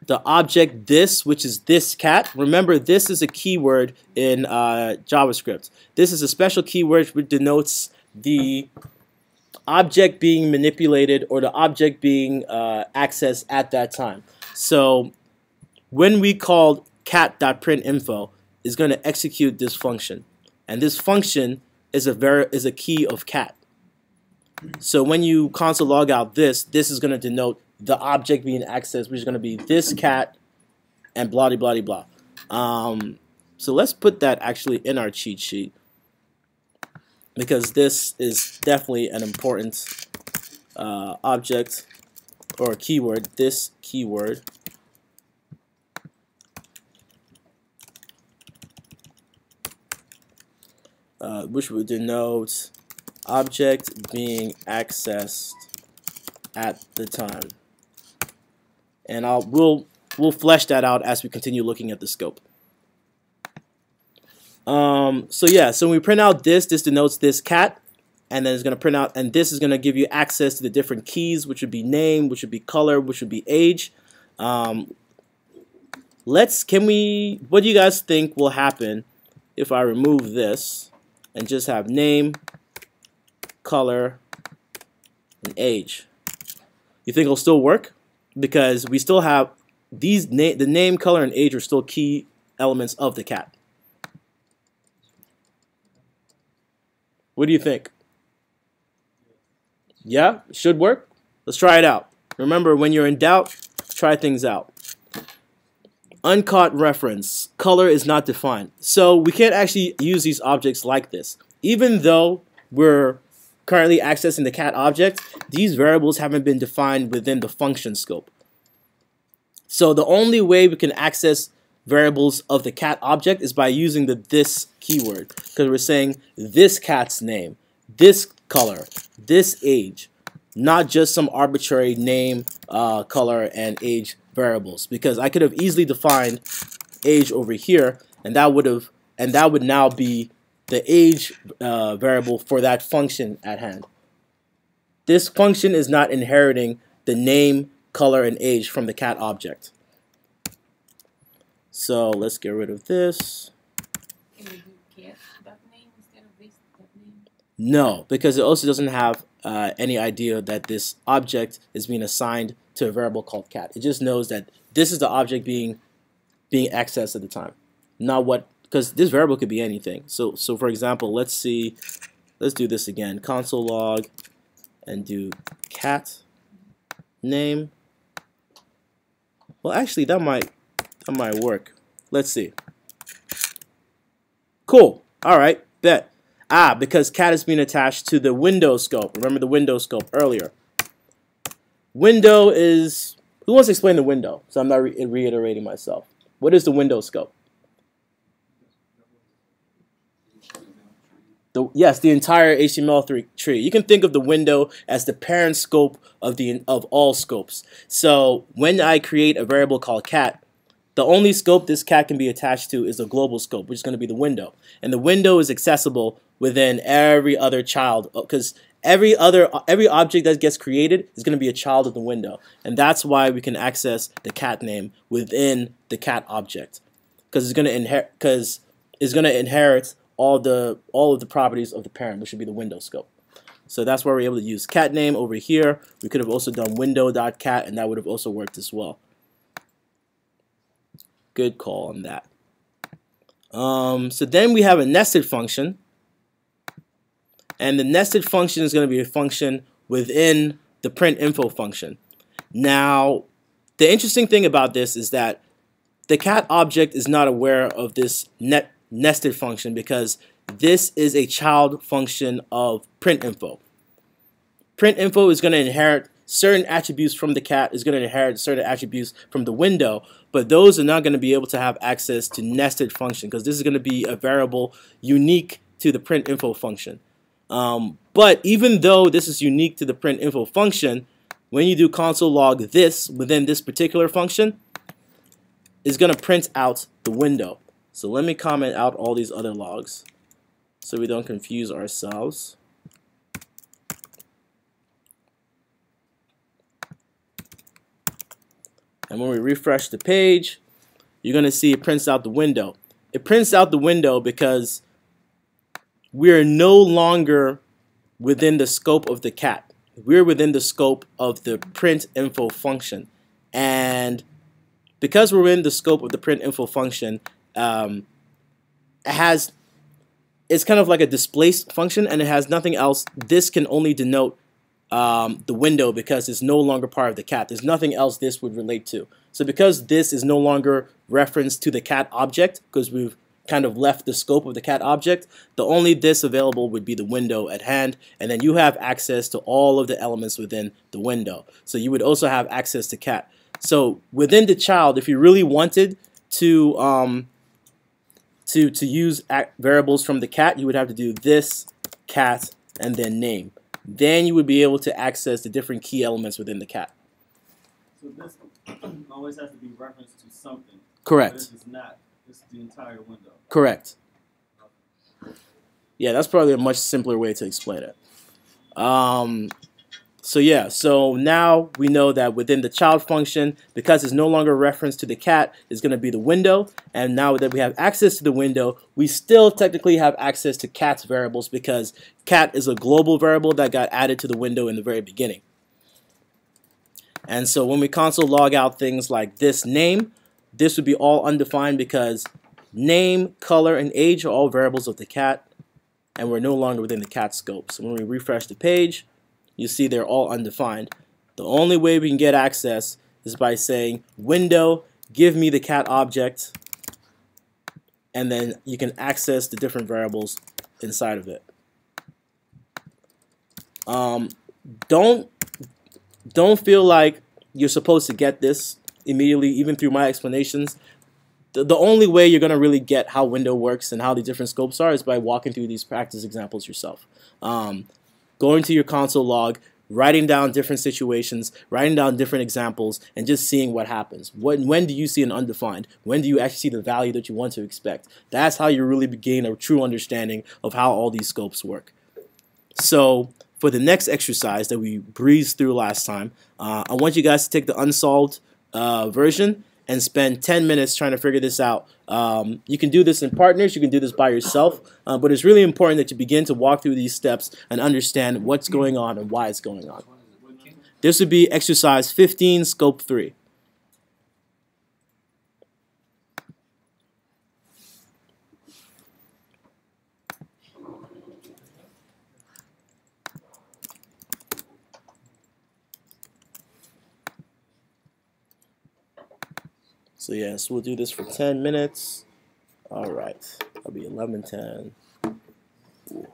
the object this, which is this cat. Remember, this is a keyword in JavaScript. This is a special keyword which denotes the object being manipulated or the object being accessed at that time. So when we call cat.printinfo, it's going to execute this function, and this function is a key of cat. So when you console log out this is going to denote the object being accessed, which is going to be this cat and blah blah blah blah. So let's put that actually in our cheat sheet, because this is definitely an important object or keyword. This keyword which would denote object being accessed at the time. And we'll flesh that out as we continue looking at the scope. So yeah, so when we print out this denotes this cat, and then it's going to print out, and this is going to give you access to the different keys, which would be name, which would be color, which would be age. What do you guys think will happen if I remove this and just have name, color, and age? You think it'll still work? Because we still have the name, color, and age are still key elements of the cat. What do you think? Yeah, should work. Let's try it out. Remember, when you're in doubt, try things out. Uncaught reference. Color is not defined. So we can't actually use these objects like this. Even though we're currently accessing the cat object, these variables haven't been defined within the function scope. So the only way we can access variables of the cat object is by using the this keyword, because we're saying this cat's name, this color, this age, not just some arbitrary name, color, and age variables. Because I could have easily defined age over here, and that would now be the age variable for that function at hand. This function is not inheriting the name, color, and age from the cat object. So let's get rid of this. Can we do cat that name instead of this that name? No, because it also doesn't have any idea that this object is being assigned to a variable called cat. It just knows that this is the object being accessed at the time, not what, because this variable could be anything. So for example, let's do this again. Console log and do cat name. Well, actually, that might work. Let's see. Cool. All right. Bet. Because cat is being attached to the window scope. Remember the window scope earlier. Window is, who wants to explain the window? So I'm not reiterating myself. What is the window scope? Yes, the entire HTML3 tree. You can think of the window as the parent scope of all scopes. So when I create a variable called cat, the only scope this cat can be attached to is the global scope, which is going to be the window. And the window is accessible within every other child, because every object that gets created is going to be a child of the window. And that's why we can access the cat name within the cat object, because it's going to inherit all of the properties of the parent, which should be the window scope. So that's why we're able to use cat name over here. We could have also done window.cat, and that would have also worked as well. Good call on that. So then we have a nested function, and the nested function is going to be a function within the printinfo function. Now, the interesting thing about this is that the cat object is not aware of this nested function, because this is a child function of printinfo. Printinfo is going to inherit certain attributes from the cat, is going to inherit certain attributes from the window, but those are not going to be able to have access to nested function, because this is going to be a variable unique to the printinfo function. But even though this is unique to the printinfo function, when you do console log this within this particular function, it's going to print out the window. So let me comment out all these other logs so we don't confuse ourselves. And when we refresh the page, you're going to see it prints out the window. It prints out the window because we're no longer within the scope of the cat. We're within the scope of the printinfo function. And because we're in the scope of the printinfo function, it's kind of like a displaced function, and it has nothing else. This can only denote the window because it's no longer part of the cat. There's nothing else this would relate to. So because this is no longer referenced to the cat object, because we've kind of left the scope of the cat object, the only this available would be the window at hand, and then you have access to all of the elements within the window. So you would also have access to cat. So within the child, if you really wanted to use variables from the cat, you would have to do this cat and then name. Then you would be able to access the different key elements within the cat. So this always has to be referenced to something. Correct. But if it's not, it's the entire window. Correct. Yeah, that's probably a much simpler way to explain it. So yeah, so now we know that within the child function, because it's no longer a reference to the cat, it's going to be the window. And now that we have access to the window, we still technically have access to cat's variables because cat is a global variable that got added to the window in the very beginning. And so when we console log out things like this name, this would be all undefined because name, color, and age are all variables of the cat, and we're no longer within the cat scope. So when we refresh the page, you see they're all undefined. The only way we can get access is by saying window, give me the cat object, and then you can access the different variables inside of it. Don't feel like you're supposed to get this immediately, even through my explanations. The only way you're going to really get how window works and how the different scopes are is by walking through these practice examples yourself. Going to your console log, writing down different situations, writing down different examples, and just seeing what happens. When do you see an undefined? When do you actually see the value that you want to expect? That's how you really gain a true understanding of how all these scopes work. So for the next exercise that we breezed through last time, I want you guys to take the unsolved version and spend 10 minutes trying to figure this out. You can do this in partners, you can do this by yourself, but it's really important that you begin to walk through these steps and understand what's going on and why it's going on. This would be exercise 15, scope 3. So yes, we'll do this for 10 minutes. All right, that'll be 11:10. Ooh.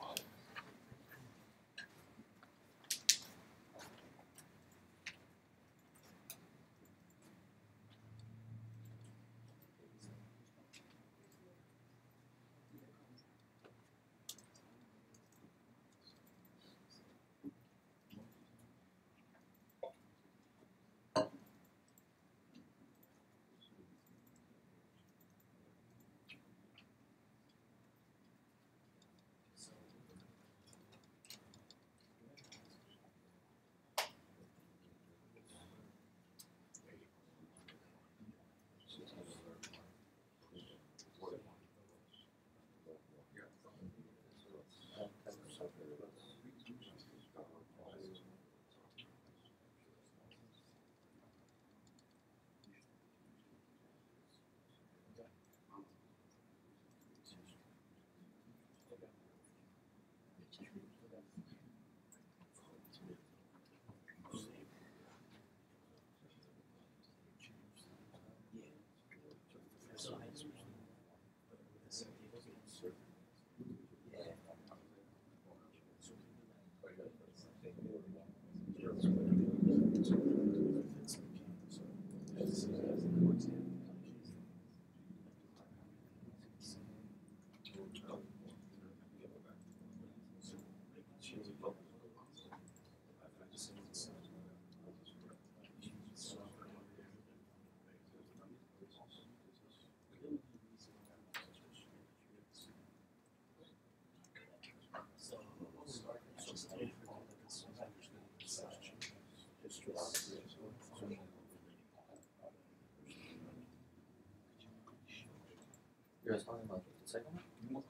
You guys talking about the second one?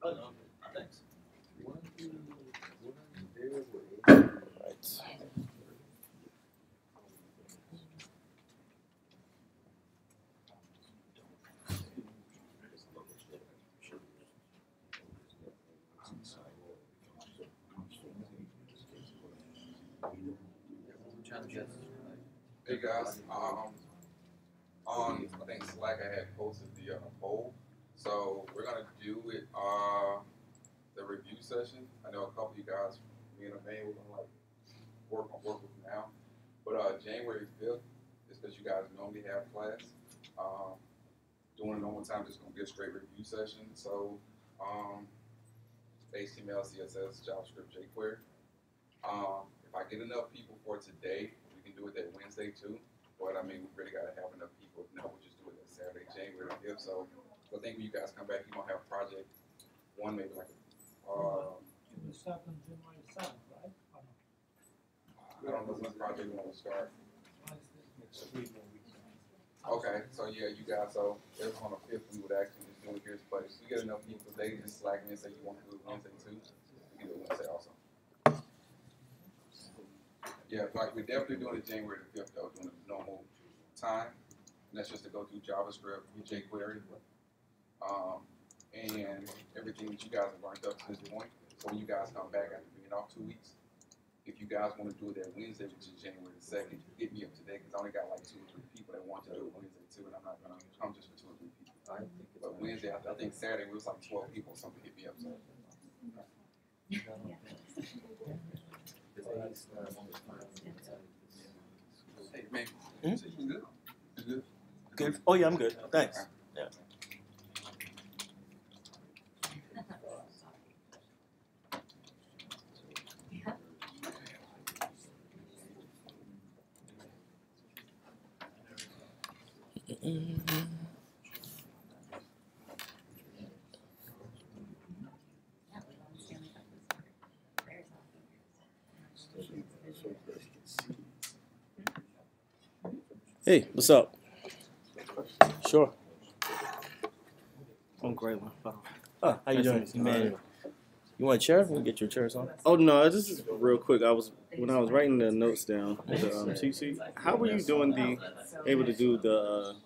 Oh no, thanks. Hey guys, on I think Slack I had posted the poll, so we're gonna do it the review session. I know a couple of you guys, me and Emmanuel, we're gonna like work with now, but January 5th is because you guys normally have class. Doing it normal time, just gonna be a straight review session. So HTML, CSS, JavaScript, jQuery. If I get enough people for today, we can do it that Wednesday too. But I mean, we really gotta have enough people. If not, we'll just do it that Saturday, January 5th. So I think when you guys come back, you're gonna have project one, maybe like to start on January 7th, right? Or no? I don't know when project you want to start. What is this? Okay, so yeah, you guys, so if on the 5th, we would actually just do it here's place. We get enough people, they just slack me and say you want to do it Wednesday too. We can do it Wednesday also. Yeah, like we're definitely doing it January the 5th though, doing the normal time. And that's just to go through JavaScript, jQuery, and everything that you guys have learned up to this point. So when you guys come back after being off 2 weeks, if you guys want to do it that Wednesday, which is January the 2nd, hit me up today because I only got like 2 or 3 people that want to do it Wednesday too, and I'm not gonna come just for 2 or 3 people. But Wednesday, I think Saturday it was like 12 people or something hit me up. So. Hey man, you good? You good? Good. Oh yeah, I'm good. Thanks. Yeah. Hey, what's up? Sure. I'm great. Oh, how you doing, Nice. Emmanuel? You want a chair? We'll get your chairs on. Oh no, this is real quick. When I was writing the notes down, the cheat sheet. How were you able to do the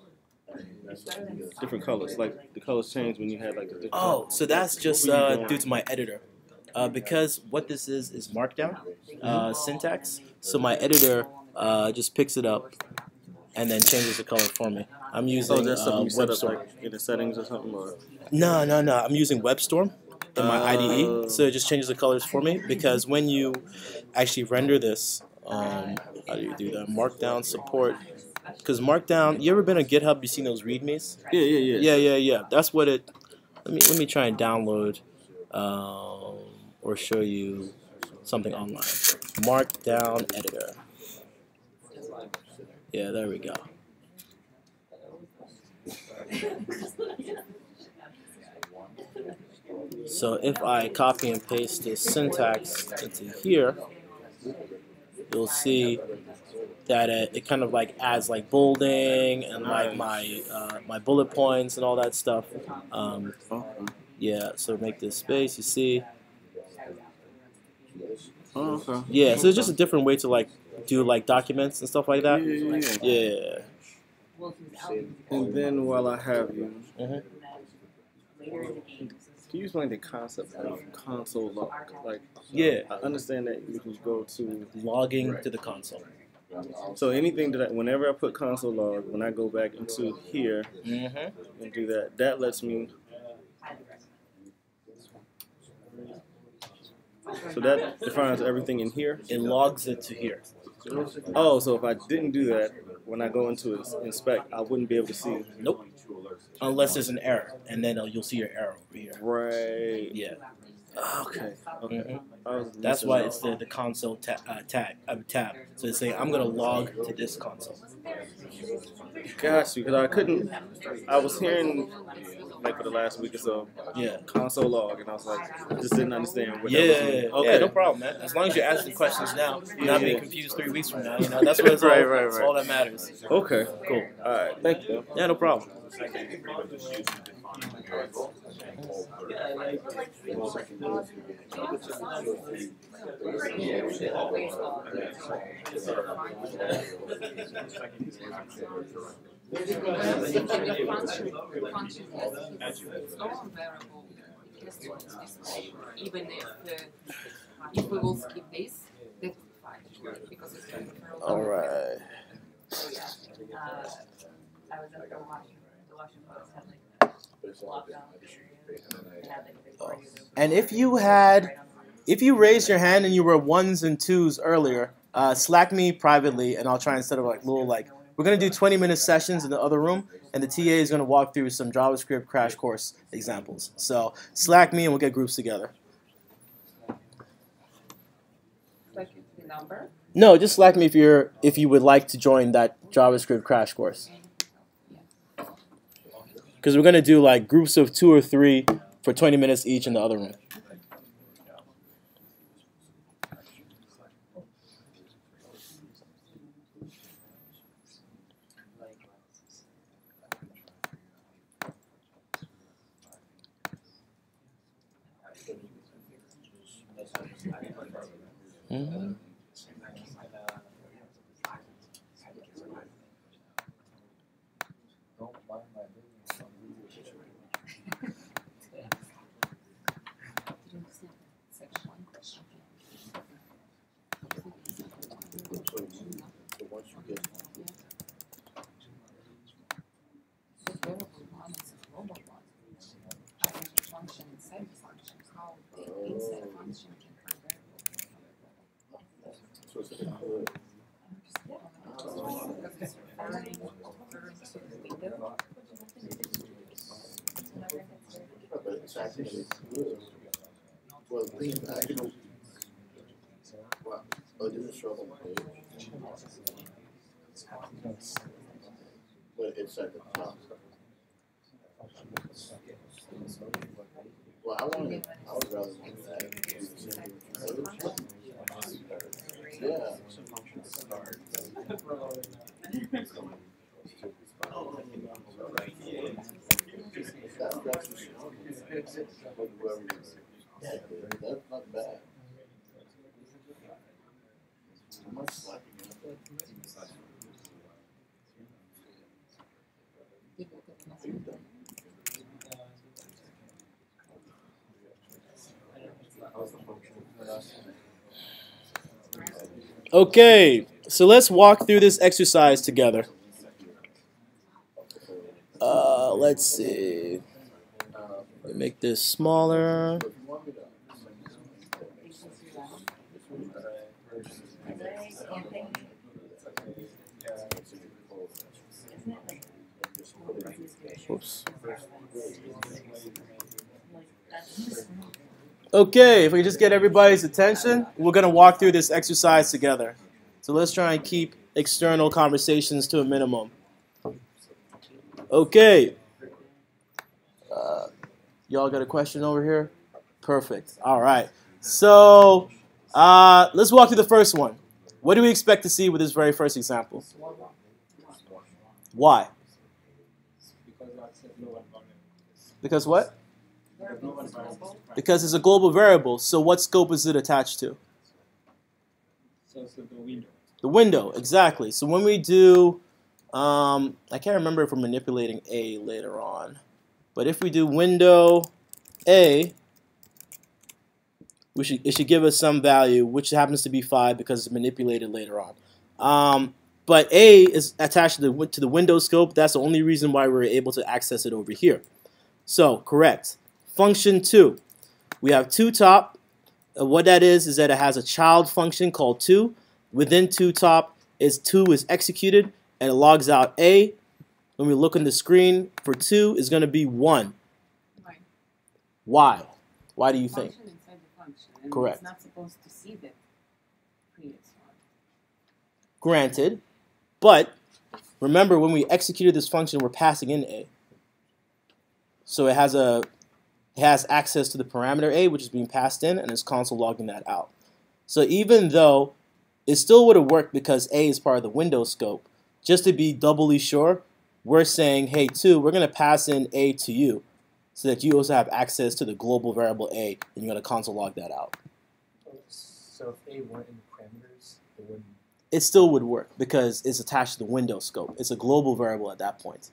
different colors? Like the colors change when you had like the different. Oh, so that's just What were you doing? due to my editor. Because what this is Markdown syntax. So my editor just picks it up and then changes the color for me. I'm using Oh, that's something you set up WebStorm. like in the settings or something, or No. I'm using WebStorm in my Oh. IDE, so it just changes the colors for me. Because when you actually render this, how do you do that? Markdown support. Because Markdown, you ever been on GitHub? You seen those READMEs? Yeah. That's what it. Let me try and download, or show you something online. Markdown editor. Yeah, there we go. So if I copy and paste this syntax into here, you'll see that it kind of like adds like bolding and like my bullet points and all that stuff. Yeah, so make this space. You see. Oh, okay. Yeah, so it's just a different way to like do like documents and stuff like that. Yeah. And then while I have you, Mhm. can you explain the concept of console log? Like, Yeah. I understand that you can go to. Logging to the console. So anything whenever I put console log, when I go back into here Mm-hmm. and do that, that lets me. So that defines everything in here. It logs it to here. Oh, so if I didn't do that, when I go into inspect, I wouldn't be able to see. Nope. Unless there's an error, and then you'll see your error over here. Right. Yeah. Okay. Mhm. I was That's missing why out. it's the console tab. So it's saying I'm gonna log to this console. Got you, because I was hearing like for the last week or so, Yeah. console log, and I was like, I just didn't understand what Yeah. that was. Okay. Yeah. No problem, man. As long as you're asking questions now, you're not being confused 3 weeks from now. You know that's what it's all. Right. That's all that matters. Okay. Cool. All right. Thank you. Yeah. No problem. Even if we will skip this, that's fine because it's going to All right. So yeah, I was at the Washington Post had like lockdown period. They had like big parties. And if you raised your hand and you were 1s and 2s earlier, Slack me privately, and I'll try and set up like little like we're gonna do 20-minute sessions in the other room, and the TA is gonna walk through some JavaScript crash course examples. So Slack me and we'll get groups together. like the number. No, just Slack me if you would like to join that JavaScript crash course. Because we're gonna do like groups of 2 or 3 for 20 minutes each in the other room. Mhm. Don't mind my living on Section 1 question. So once you get The variable one is a global one. There's a function inside the function. How the inside function can turn variable. so it's like a good. Because it's referring to the window. But it's actually good. Well, the thing is actually, well, it didn't show up on the page. But it's at the top. Well, I would rather want that. Yeah. That's not bad. I'm not slacking out. Okay, so let's walk through this exercise together. Let's see. Let me make this smaller. Oops. Okay, if we just get everybody's attention, we're going to walk through this exercise together. So let's try and keep external conversations to a minimum. Okay. Y'all got a question over here? Perfect. All right. So let's walk through the first one. What do we expect to see with this very first example? Why? Because what? Because it's a global variable. So what scope is it attached to? The window, exactly. So when we do, I can't remember if we're manipulating A later on, but if we do window A, it should give us some value, which happens to be 5 because it's manipulated later on. But A is attached to the window scope. That's the only reason why we're able to access it over here. So, correct. Function 2. We have 2top. What that is that it has a child function called 2. Within 2top, 2 is executed, and it logs out A. When we look on the screen for 2, is going to be 1. Why? Why? Why do you think? Function inside the function. And Correct. It's not supposed to see the previous one. Granted, but remember when we executed this function, we're passing in A. So it has access to the parameter A, which is being passed in, and it's console logging that out. So even though it still would have worked because A is part of the window scope, just to be doubly sure, we're saying, hey, 2, we're going to pass in A to you so that you also have access to the global variable A, and you're going to console log that out. So if A weren't in the parameters, it wouldn't. It still would work because it's attached to the window scope. It's a global variable at that point.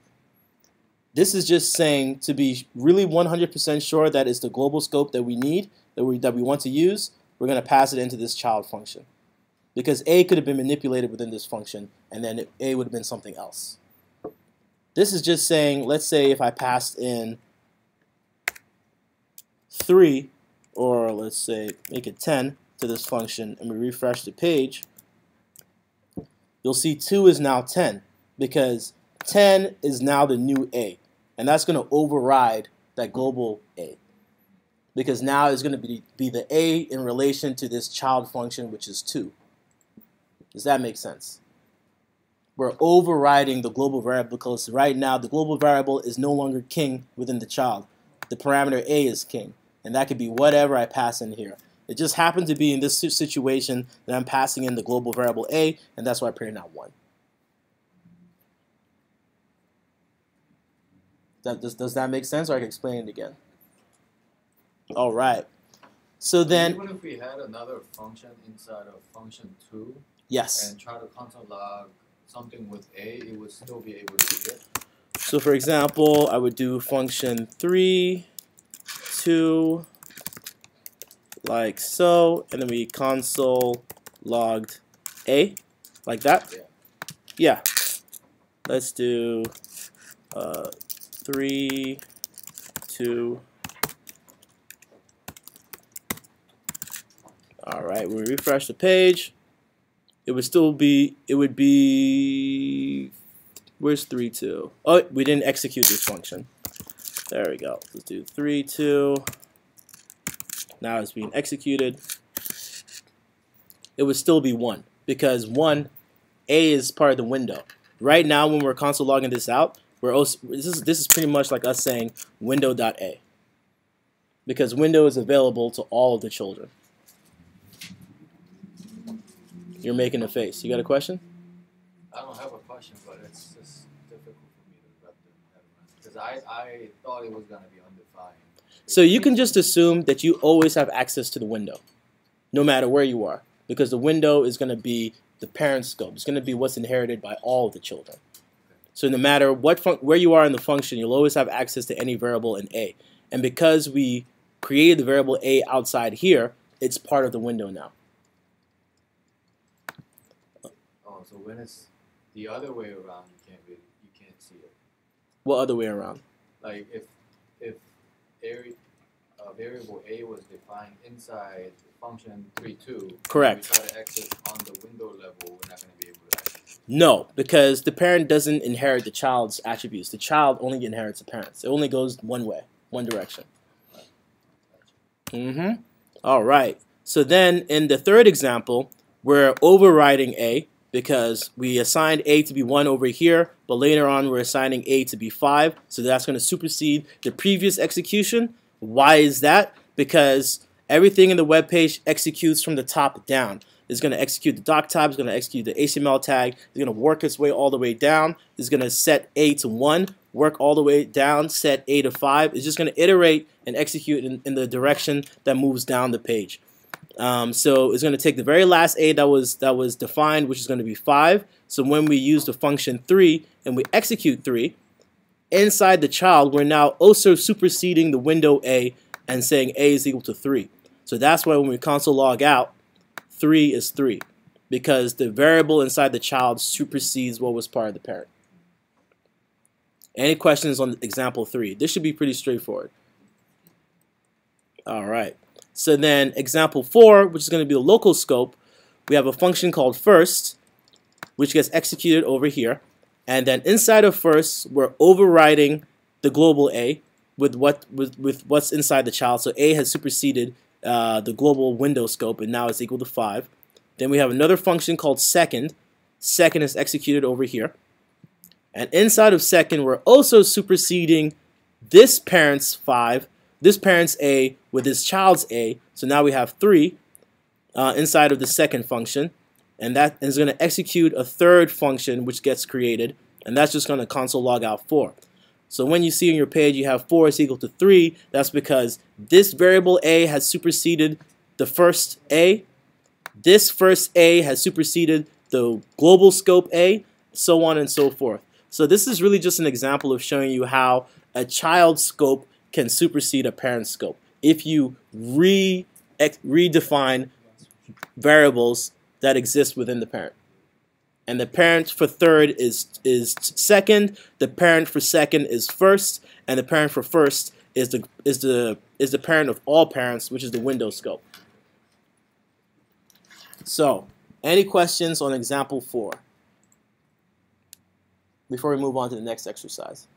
This is just saying to be really 100% sure that it's the global scope that we need, that we want to use, we're going to pass it into this child function. Because A could have been manipulated within this function, and then A would have been something else. This is just saying, let's say if I passed in 3, or let's say make it 10 to this function, and we refresh the page, you'll see 2 is now 10, because 10 is now the new A. And that's going to override that global A. Because now it's going to be the A in relation to this child function, which is 2. Does that make sense? We're overriding the global variable because right now the global variable is no longer king within the child. The parameter A is king. And that could be whatever I pass in here. It just happened to be in this situation that I'm passing in the global variable A, and that's why I printed out 1. Does that make sense, or I can explain it again? All right. So then, even if we had another function inside of function 2 yes. and try to console log something with A, it would still be able to do it. So for example, I would do function 3, 2, like so, and then we console logged A, like that. Yeah. Let's do 3, 2. All right, when we refresh the page, it would still be, where's 3, 2? Oh, we didn't execute this function. There we go. Let's do 3, 2. Now it's being executed. It would still be 1 because 1, A is part of the window. Right now, when we're console logging this out, we're also, this is pretty much like us saying window.a because window is available to all of the children. You're making a face. You got a question? I don't have a question, but it's just difficult for me to wrap my head around because I thought it was going to be undefined. So you can just assume that you always have access to the window, no matter where you are, because the window is going to be the parent scope. It's going to be what's inherited by all of the children. So no matter where you are in the function, you'll always have access to any variable in A. And because we created the variable A outside here, it's part of the window now. Oh, so when it's the other way around, you can't see it. What other way around? Like if variable A was defined inside function 3.2, correct. We try to access on the window level, we're not going to be able to access. No, because the parent doesn't inherit the child's attributes. The child only inherits the parents. It only goes one way, one direction. All right. So then in the third example, we're overriding A because we assigned A to be 1 over here, but later on we're assigning A to be 5. So that's going to supersede the previous execution. Why is that? Because everything in the web page executes from the top down. It's going to execute the doc type, it's going to execute the HTML tag, it's going to work its way all the way down, it's going to set A to 1, work all the way down, set A to 5. It's just going to iterate and execute in the direction that moves down the page. So it's going to take the very last A that was defined, which is going to be 5. So when we use the function 3 and we execute 3, inside the child, we're now also superseding the window A and saying A is equal to 3. So that's why when we console log out, 3 is 3, because the variable inside the child supersedes what was part of the parent. Any questions on example 3? This should be pretty straightforward. All right. So then example 4, which is going to be the local scope, we have a function called first, which gets executed over here. And then inside of first, we're overriding the global A with what's inside the child. So A has superseded the global window scope, and now it's equal to 5. Then we have another function called second. Second is executed over here. And inside of second, we're also superseding this parent's 5, this parent's A with this child's A. So now we have 3 inside of the second function. And that is going to execute a third function which gets created. And that's just going to console log out 4. So when you see on your page you have 4 is equal to 3, that's because this variable A has superseded the first A. This first A has superseded the global scope A, so on and so forth. So this is really just an example of showing you how a child scope can supersede a parent scope if you redefine variables that exist within the parent. And the parent for third is second, the parent for second is first, and the parent for first is the parent of all parents, which is the window scope. So, any questions on example 4 before we move on to the next exercise?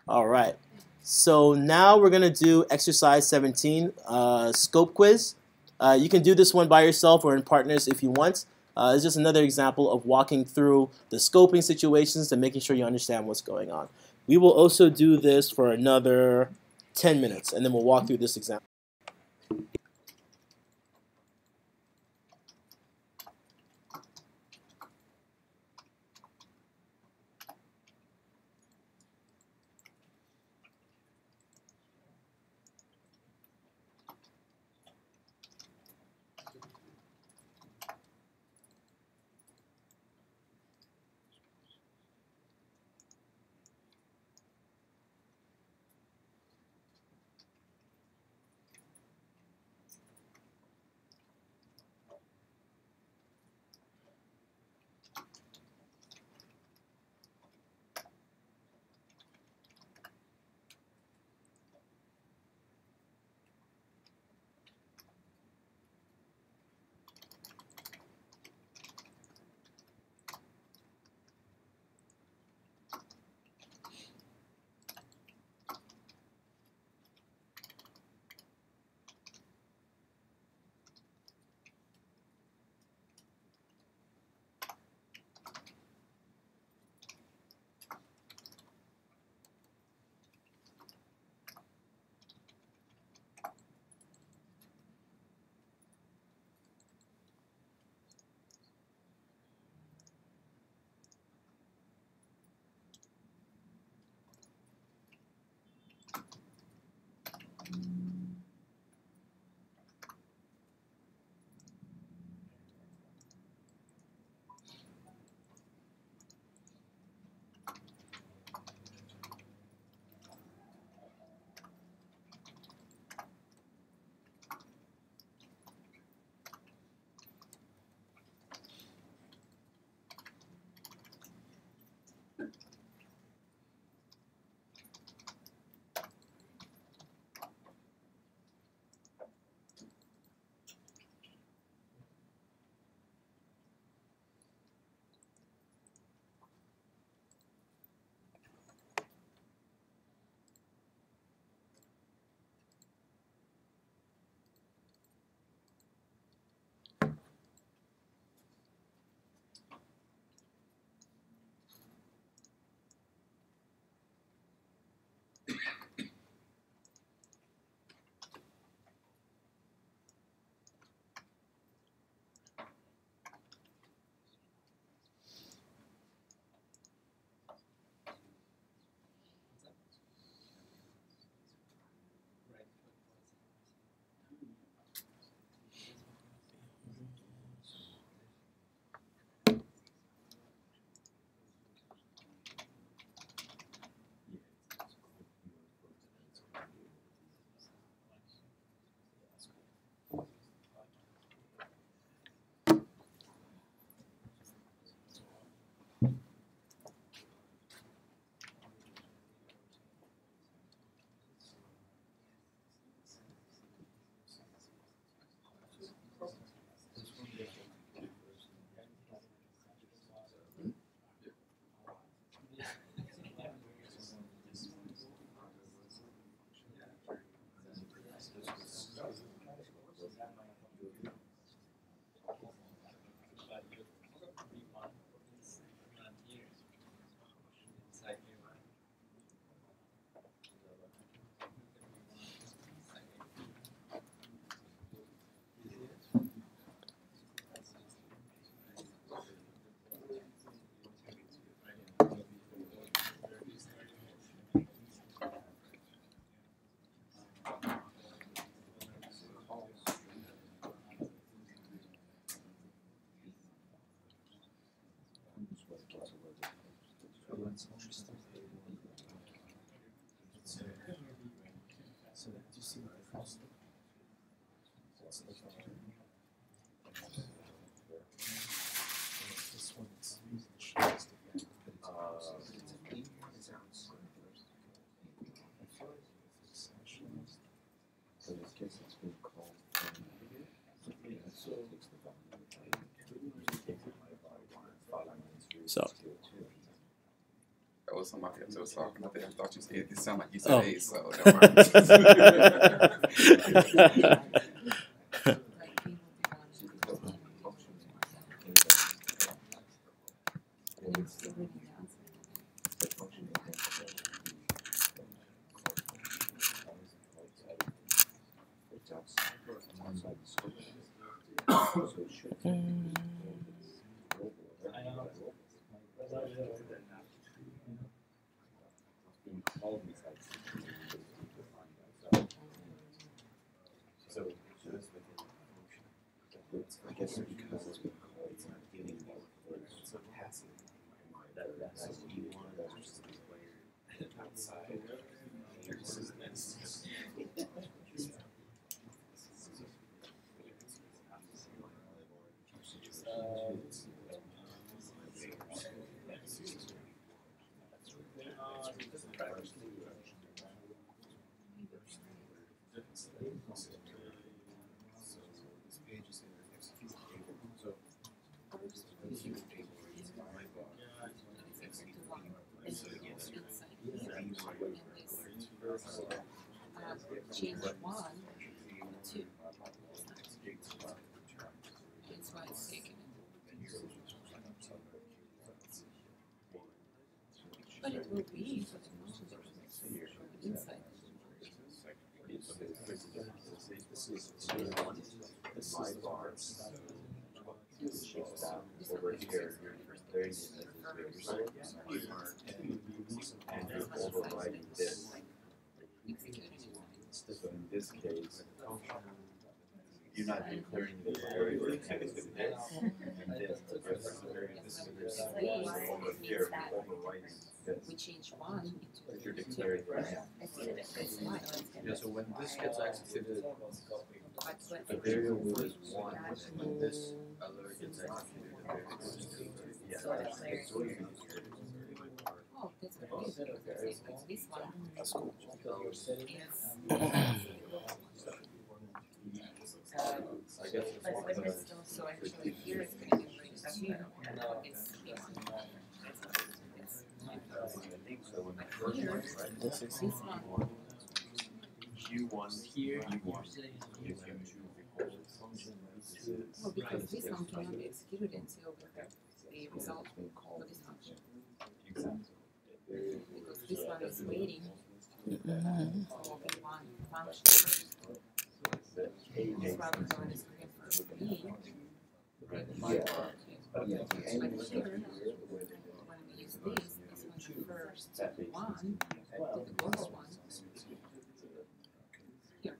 All right. So now we're going to do exercise 17, scope quiz. You can do this one by yourself or in partners if you want. It's just another example of walking through the scoping situations and making sure you understand what's going on. We will also do this for another 10 minutes, and then we'll walk through this example. So do you see the difference? That's the this one is using shapes together. So in this case, it's been called So. That was somebody else that was talking. I think I thought you said it sounded like you Oh. said 8, so never mind. So that's the I guess because it's been called, it's not getting more words, it's so passive. That's E1, that's just the player outside. Change 1 to 2. That's why it's taking it. But it will be for the inside. This is bar. Over here, there is and you're overriding this. So in this case, you're not declaring this area where it's connected to this and this. This is over here, overriding this. We change 1 If you're declaring that. Yeah, so when this gets executed, The variable is 1. when this alert gets executed, the variable is 2. Yeah. Oh, that's very good. Because this one That's cool. is I guess it's one of those. so actually here it's going to be range 2. It's So when the first here, one, right, this one. U1 here, U1 gives you 2 Well, because this one cannot be executed until the result for this function. Because this one is waiting for the one function first. This one is going for B. But here, when we use this one refers to 1 to the global one. Here.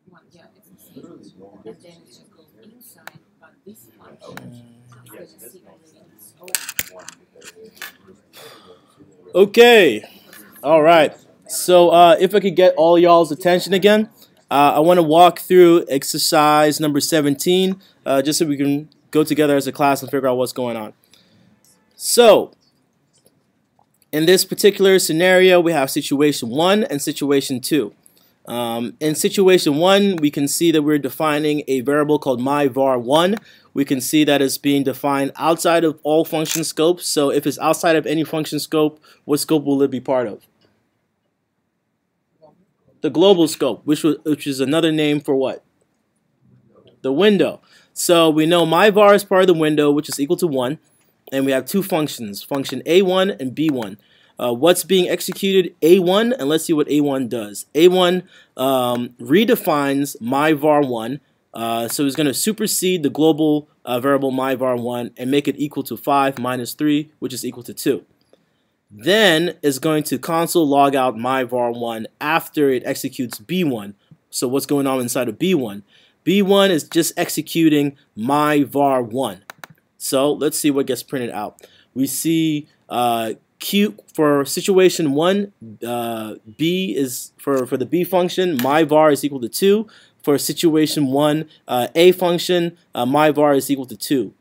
1, yeah, it's the same. And then it just goes inside, but this function is going to see already its own. Okay. All right. So if I could get all y'all's attention again, I want to walk through exercise number 17, just so we can go together as a class and figure out what's going on. So in this particular scenario, we have situation 1 and situation 2. In situation 1, we can see that we're defining a variable called myvar1. We can see that it's being defined outside of all function scopes. So if it's outside of any function scope, what scope will it be part of? The global scope, which is another name for what? The window. So we know myvar is part of the window, which is equal to 1. And we have 2 functions, function A1 and B1. What's being executed? A1, and let's see what A1 does. A1 redefines myvar1, so it's going to supersede the global variable myvar1 and make it equal to 5 minus 3, which is equal to 2. Then it's going to console log out myvar1 after it executes B1. So what's going on inside of B1? B1 is just executing myvar1. So let's see what gets printed out. We see for situation 1, b is for the b function, my var is equal to 2. For situation 1, a function, my var is equal to 2.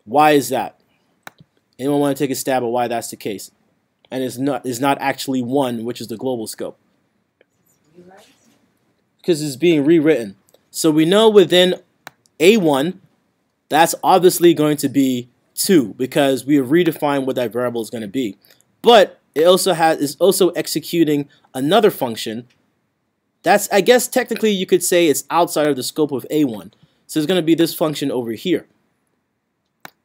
Why is that? Anyone want to take a stab at why that's the case? And it's not actually 1, which is the global scope. Because it's being rewritten. So we know within A1, that's obviously going to be 2 because we have redefined what that variable is going to be. But it also is also executing another function. That's, I guess technically you could say it's outside of the scope of A1. So it's going to be this function over here.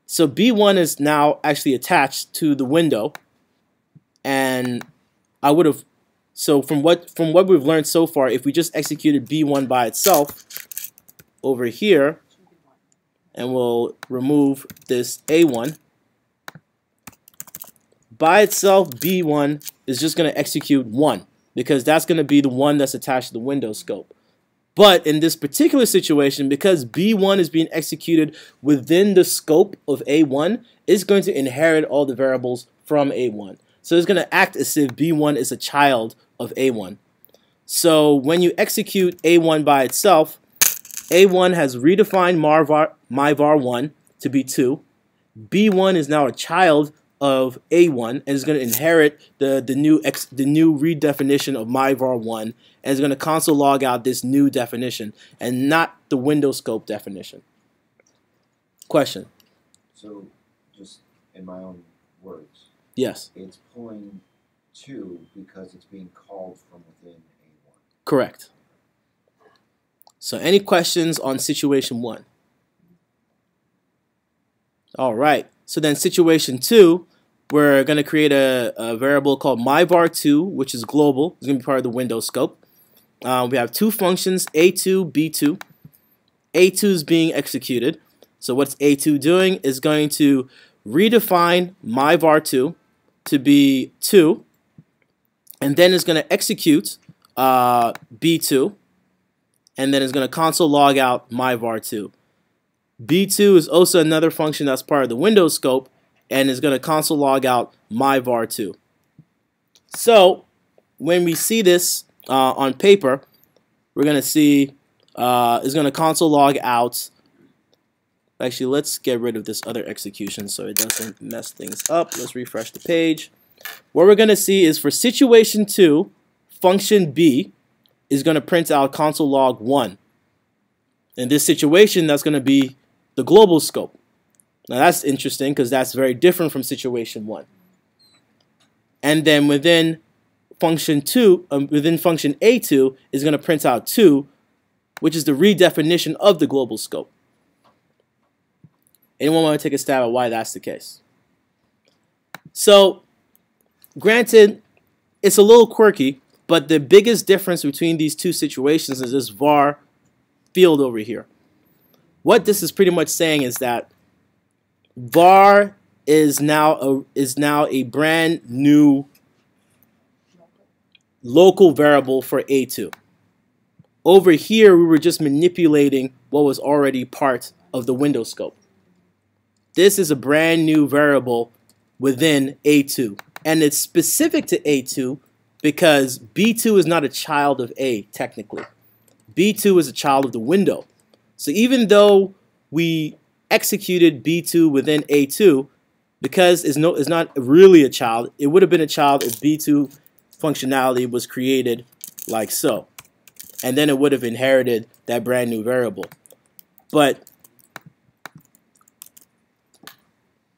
So B1 is now actually attached to the window, and I would have, so from what we've learned so far, if we just executed B1 by itself over here, and we'll remove this A1, by itself B1 is just going to execute 1 because that's going to be the one that's attached to the window scope. But in this particular situation, because B1 is being executed within the scope of A1, it's going to inherit all the variables from A1. So it's going to act as if B1 is a child of A1. So when you execute A1 by itself, A1 has redefined myvar1 to be 2. B1 is now a child of A1 and is going to inherit the new redefinition of myvar1 and is going to console log out this new definition and not the window scope definition. Question? So, just in my own words, yes, it's pulling 2 because it's being called from within A1. Correct. So any questions on situation 1? All right. So then situation 2, we're going to create a variable called myvar2, which is global. It's going to be part of the window scope. We have 2 functions, A2, B2. A2 is being executed. So what's A2 doing is going to redefine myvar2 to be 2, and then it's going to execute B2, and then it's going to console log out myvar2. B2 is also another function that's part of the window scope, and is going to console log out myvar2. So when we see this on paper, we're going to see it's going to console log out. Actually, let's get rid of this other execution so it doesn't mess things up. Let's refresh the page. What we're going to see is for situation 2, function B is going to print out console log 1. In this situation, that's going to be the global scope. Now that's interesting because that's very different from situation 1. And then within function 2, within function A2 is going to print out 2, which is the redefinition of the global scope. Anyone want to take a stab at why that's the case? So, granted, it's a little quirky, but the biggest difference between these two situations is this var field over here. What this is pretty much saying is that var is now a brand new local variable for A2. Over here, we were just manipulating what was already part of the window scope. This is a brand new variable within A2, and it's specific to A2 because B2 is not a child of A technically. B2 is a child of the window. So even though we executed B2 within A2, because it's not really a child, it would have been a child if B2 functionality was created like so. And then it would have inherited that brand new variable. But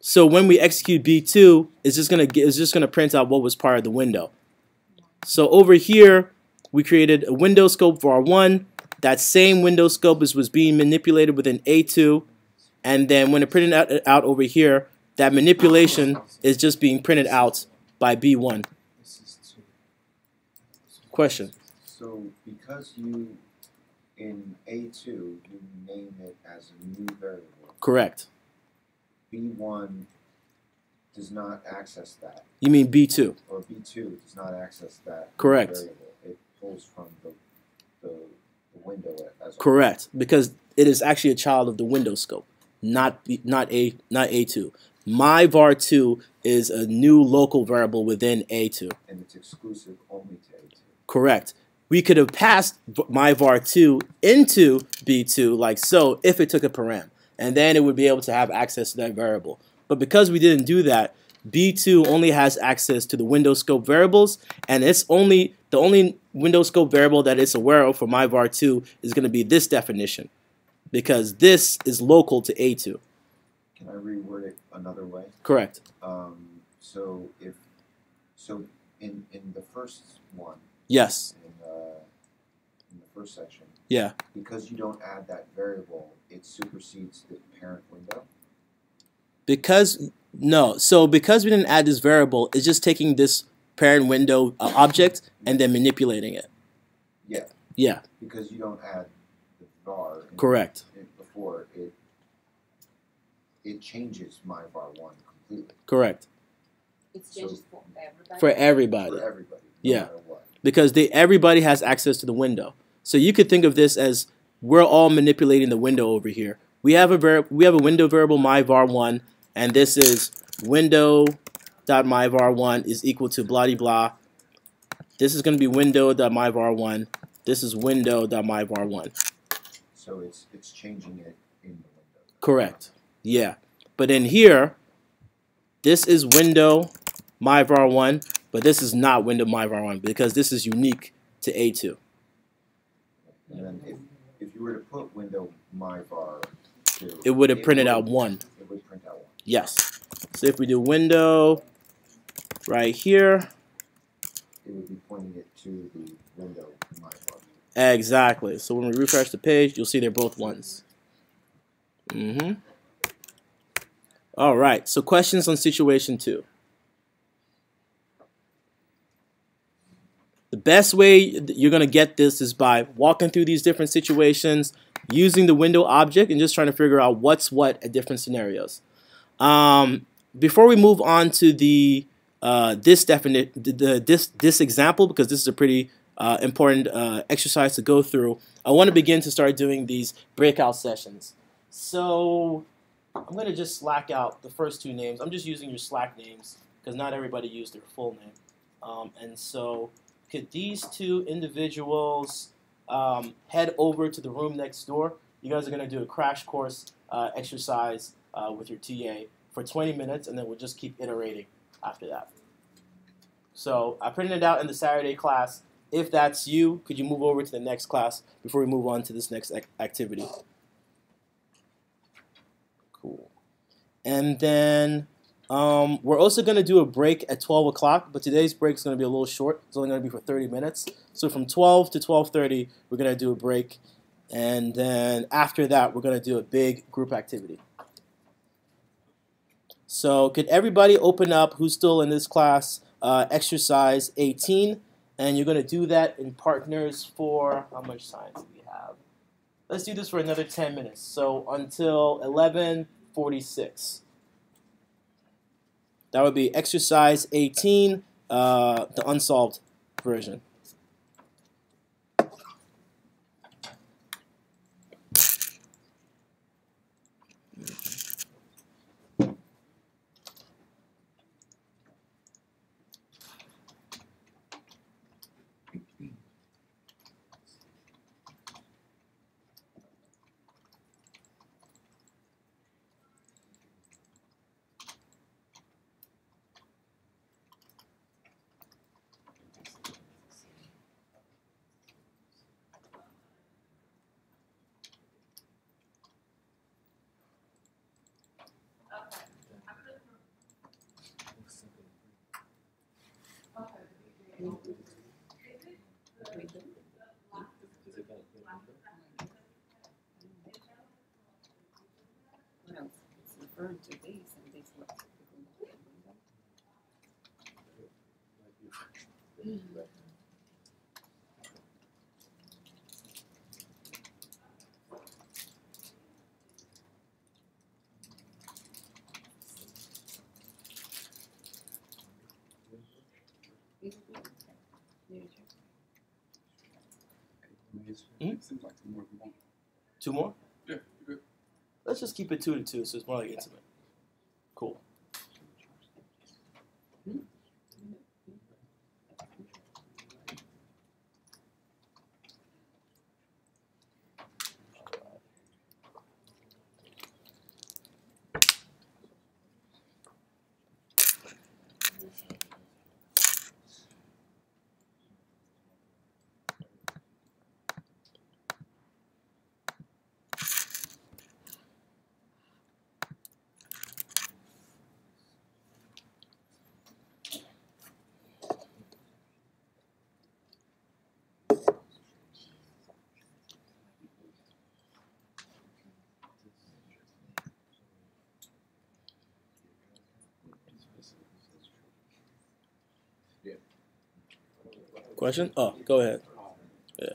so when we execute B2, it's just gonna print out what was part of the window. So over here, we created a window scope for var1. That same window scope was being manipulated within A2, and then when it printed out over here, that manipulation is just being printed out by B1. Question? So because you, in A2, you name it as a new variable. Correct. B1 does not access that. You mean B2? Or B2 does not access that Correct. variable. It pulls from the window as well. Correct, because it is actually a child of the window scope, not A2. My var2 is a new local variable within A2. And it's exclusive only to A2. Correct. We could have passed my var2 into B2 like so if it took a param. And then it would be able to have access to that variable. But because we didn't do that, B2 only has access to the window scope variables, and it's only the only window scope variable that it's aware of for my var2 is going to be this definition, because this is local to A2. Can I reword it another way? Correct. So in the first one. Yes. In the first section. Yeah. Because you don't add that variable, it supersedes the parent window. Because we didn't add this variable, it's just taking this parent window object and then manipulating it. Yeah. Yeah. Because you don't add the var. Correct. Before it changes my var1 completely. Correct. It changes for everybody. For everybody. For everybody. Yeah. No matter what. Because everybody has access to the window. So you could think of this as we're all manipulating the window over here. We have a window variable myvar1, and this is window.myvar1 is equal to blah blah. This is going to be window.myvar1. This is window.myvar1. So it's changing it in the window. Correct. Yeah. But in here, this is window myvar1, but this is not window myvar1 because this is unique to A2. And then if you were to put window myvar2, it would have printed out 1. It would print out 1. Yes. So if we do window right here, it would be pointing it to the window myvar. Exactly. So when we refresh the page, you'll see they're both 1s. All right. So questions on situation 2. The best way you're going to get this is by walking through these different situations, using the window object, and just trying to figure out what's what at different scenarios. Before we move on to this example, because this is a pretty important exercise to go through, I want to begin to start doing these breakout sessions. So I'm going to just slack out the first 2 names. I'm just using your Slack names because not everybody used their full name. And so could these 2 individuals head over to the room next door? You guys are going to do a crash course exercise with your TA for 20 minutes, and then we'll just keep iterating after that. So I printed it out in the Saturday class. If that's you, could you move over to the next class before we move on to this next activity? Cool. And then we're also going to do a break at 12 o'clock, but today's break is going to be a little short. It's only going to be for 30 minutes. So from 12 to 12:30, we're going to do a break. And then after that, we're going to do a big group activity. So could everybody open up, who's still in this class, exercise 18? And you're going to do that in partners for, how much time do we have? Let's do this for another 10 minutes. So until 11:46. That would be exercise 18, the unsolved version. What else? It's referring to these and these what Seems like 2 more if you want. 2 more? Yeah, you're good. Let's just keep it 2 to 2, so it's more like intimate. Cool. Question? Oh, go ahead. Yeah.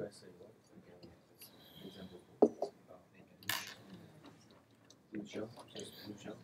guys say what? Example. Blue shell, just blue shell.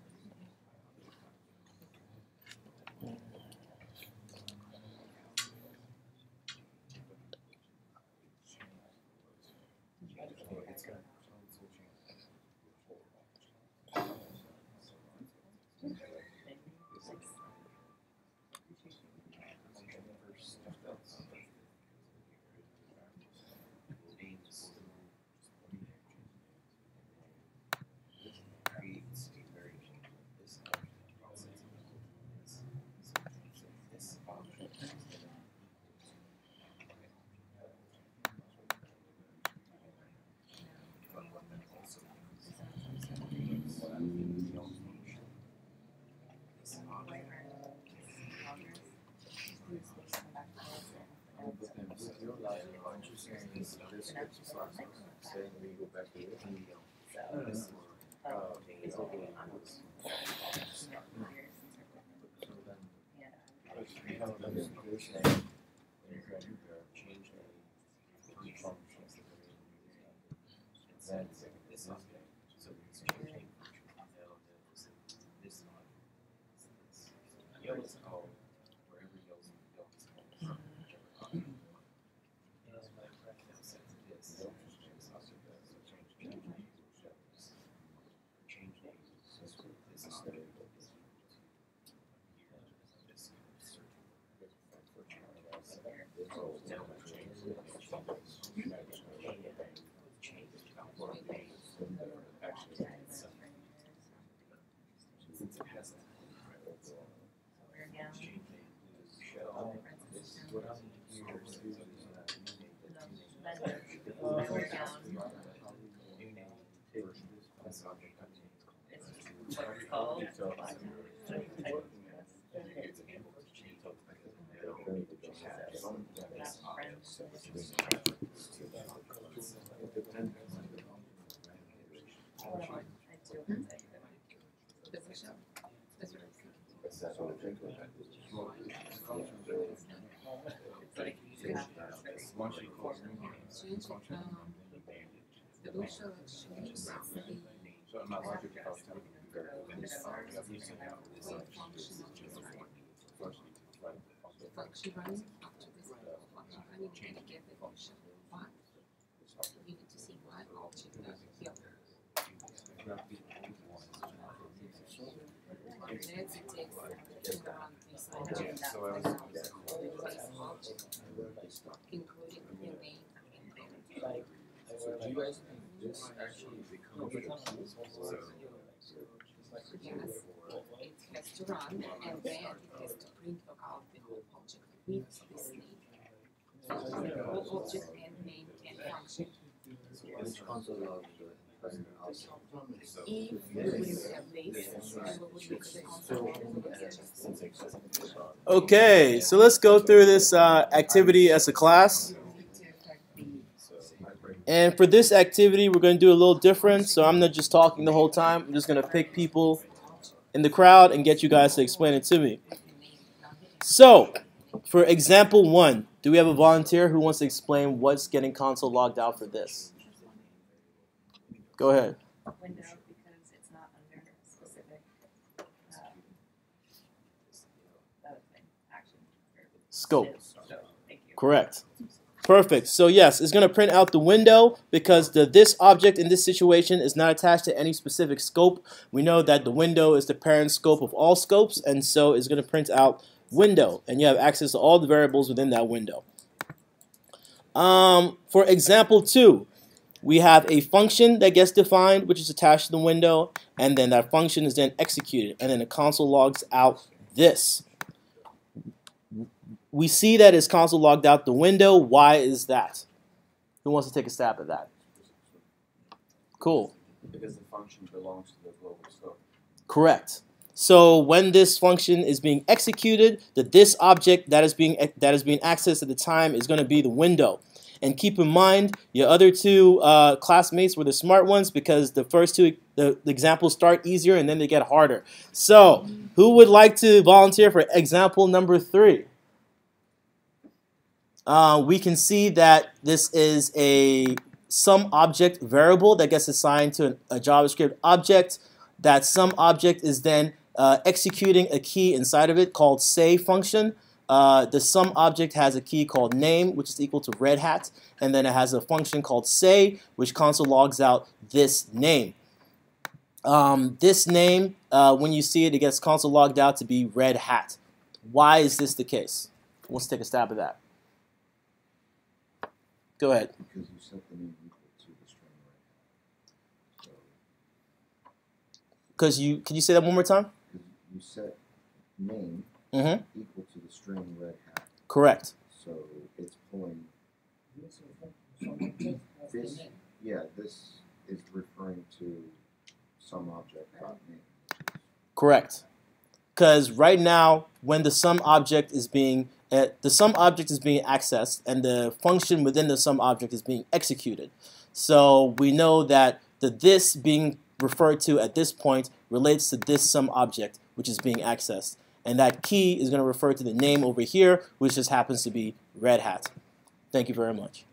So, Saying we go back to it. so, it's okay on years The visual actually is pretty So I'm not like if I was telling you to go function running up to this function running, you're gonna get the function one. You need to see one object here. And then it takes around this object, including the name and then. So do you guys think this actually becomes the key? Yes, it has to run and then it has to print out the whole object with this name. So the whole object and name and function. Which console log do it? If we wouldn't have this, and we would use the console log, we would just Okay, so let's go through this activity as a class. And for this activity, we're going to do a little different. So I'm not just talking the whole time. I'm just going to pick people in the crowd and get you guys to explain it to me. So, for example 1, do we have a volunteer who wants to explain what's getting console logged out for this? Go ahead. Window, because it's not under specific, other thing, action. Scope. Thank you. Correct. Perfect. So yes, it's going to print out the window because this object in this situation is not attached to any specific scope. We know that the window is the parent scope of all scopes, and so it's going to print out window, and you have access to all the variables within that window. For example 2, we have a function that gets defined, which is attached to the window, and then that function is then executed, and then the console logs out this. We see that it's console logged out the window. Why is that? Who wants to take a stab at that? Cool. Because the function belongs to the global scope. Correct. So when this function is being executed, this object that is being accessed at the time is going to be the window. And keep in mind, your other two classmates were the smart ones because the first two the examples start easier and then they get harder. So who would like to volunteer for example number 3? We can see that this is a some object variable that gets assigned to a JavaScript object. That some object is then executing a key inside of it called say function. The sum object has a key called name, which is equal to red hat, and then it has a function called say, which console logs out this name. This name, when you see it, it gets console logged out to be red hat. Why is this the case? Let's take a stab at that. Go ahead. Because you set the name equal to the string red hat. So, Because can you say that one more time? you set name Mm-hmm. equal to the string red hat. Correct. So it's pulling this. Yeah, this is referring to some object dot name. Correct. Because right now, when the sum object is being the sum object is being accessed, and the function within the sum object is being executed. So we know that the this being referred to at this point relates to this sum object, which is being accessed. And that key is going to refer to the name over here, which just happens to be Red Hat. Thank you very much.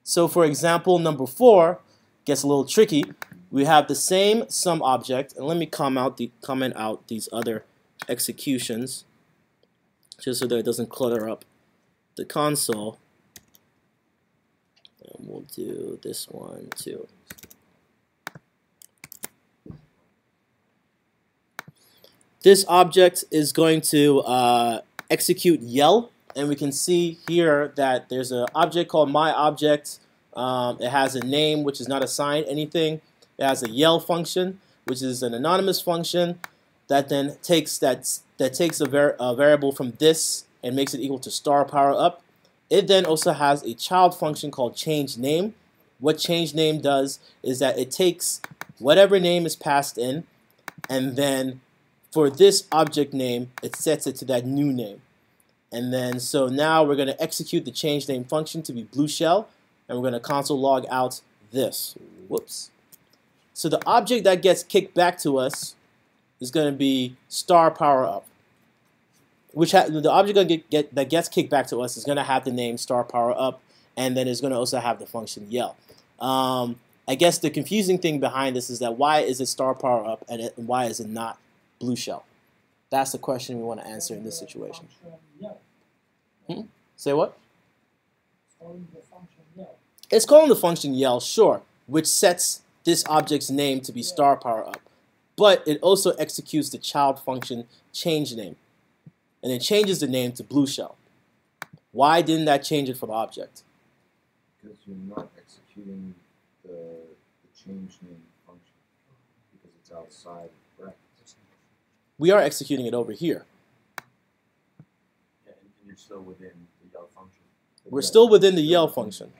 So for example number 4, gets a little tricky. We have the same sum object, and let me comment out these other executions, just so that it doesn't clutter up the console. And we'll do this one too. This object is going to execute yell, and we can see here that there's an object called myObject. It has a name which is not assigned anything. It has a yell function, which is an anonymous function that then takes a variable from this and makes it equal to star power up. It then also has a child function called change name. What change name does is that it takes whatever name is passed in, and then for this object name, it sets it to that new name. And then so now we're going to execute the change name function to be blue shell, and we're going to console log out this. Whoops. So the object that gets kicked back to us is going to be star power up. The object that gets kicked back to us is going to have the name star power up, and then it's going to also have the function yell. I guess the confusing thing behind this is that why is it star power up and why is it not blue shell? That's the question we want to answer in this situation. Say what? It's calling the function yell, sure, which sets this object's name to be star power up. But it also executes the child function change name, and it changes the name to blue shell. Why didn't that change it for the object? Because you're not executing the change name function because it's outside brackets. We are executing it over here. Yeah, and you're still within the yell function. We're still within the yell function.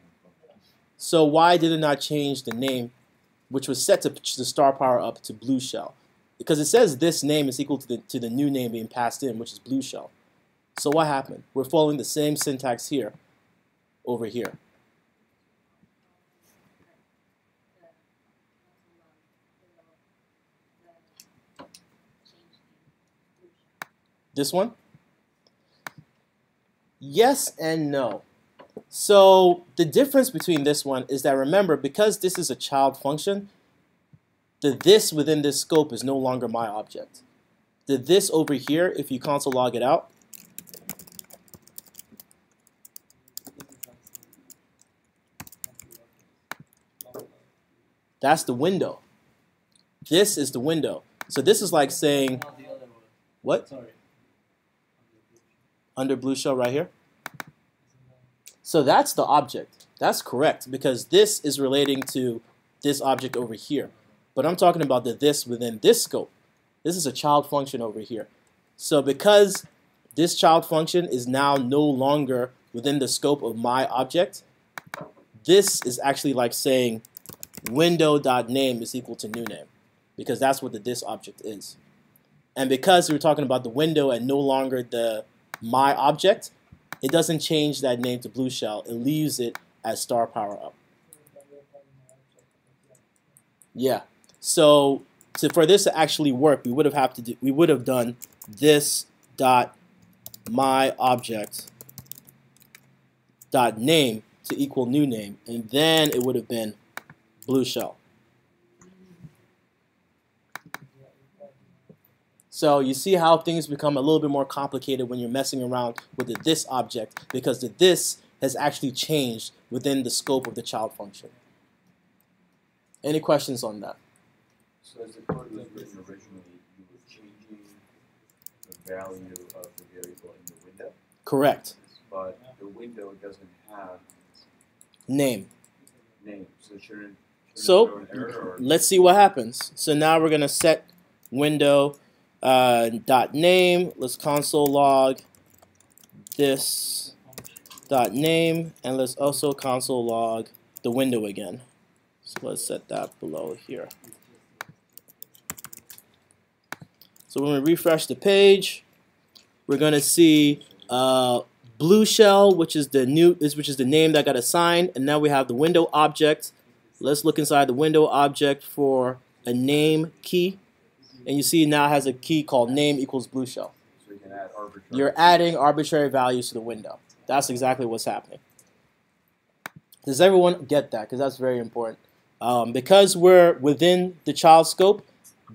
So why did it not change the name, which was set to the star power up, to blue shell? Because it says this name is equal to the new name being passed in, which is blue shell. So what happened? We're following the same syntax here, over here. This one? Yes and no. So the difference between this one is that, remember, because this is a child function, the this within this scope is no longer my object. The this over here, if you console log it out, that's the window. This is the window. So this is like saying, what? Under blue shell right here. So that's the object. That's correct, because this is relating to this object over here. But I'm talking about the this within this scope. This is a child function over here. So because this child function is now no longer within the scope of my object, this is actually like saying window.name is equal to new name, because that's what the this object is. And because we're talking about the window and no longer the my object, it doesn't change that name to blue shell. It leaves it as star power up. Yeah. So for this to actually work, we would have done this dot my object dot name to equal new name, and then it would have been blue shell. So you see how things become a little bit more complicated when you're messing around with the this object, because the this has actually changed within the scope of the child function. Any questions on that? So as the code was written originally, you were changing the value of the variable in the window. Correct. But the window doesn't have name. So shouldn't So throw an error, or let's see what happens. So now we're gonna set window dot name. Let's console log this dot name, and let's also console log the window again. So let's set that below here. So when we refresh the page, we're gonna see blue shell, which is the name that got assigned, and now we have the window object. Let's look inside the window object for a name key, and you see it now has a key called name equals blue shell. So you can add arbitrary. You're adding arbitrary values to the window. That's exactly what's happening. Does everyone get that? Because that's very important. Because we're within the child scope,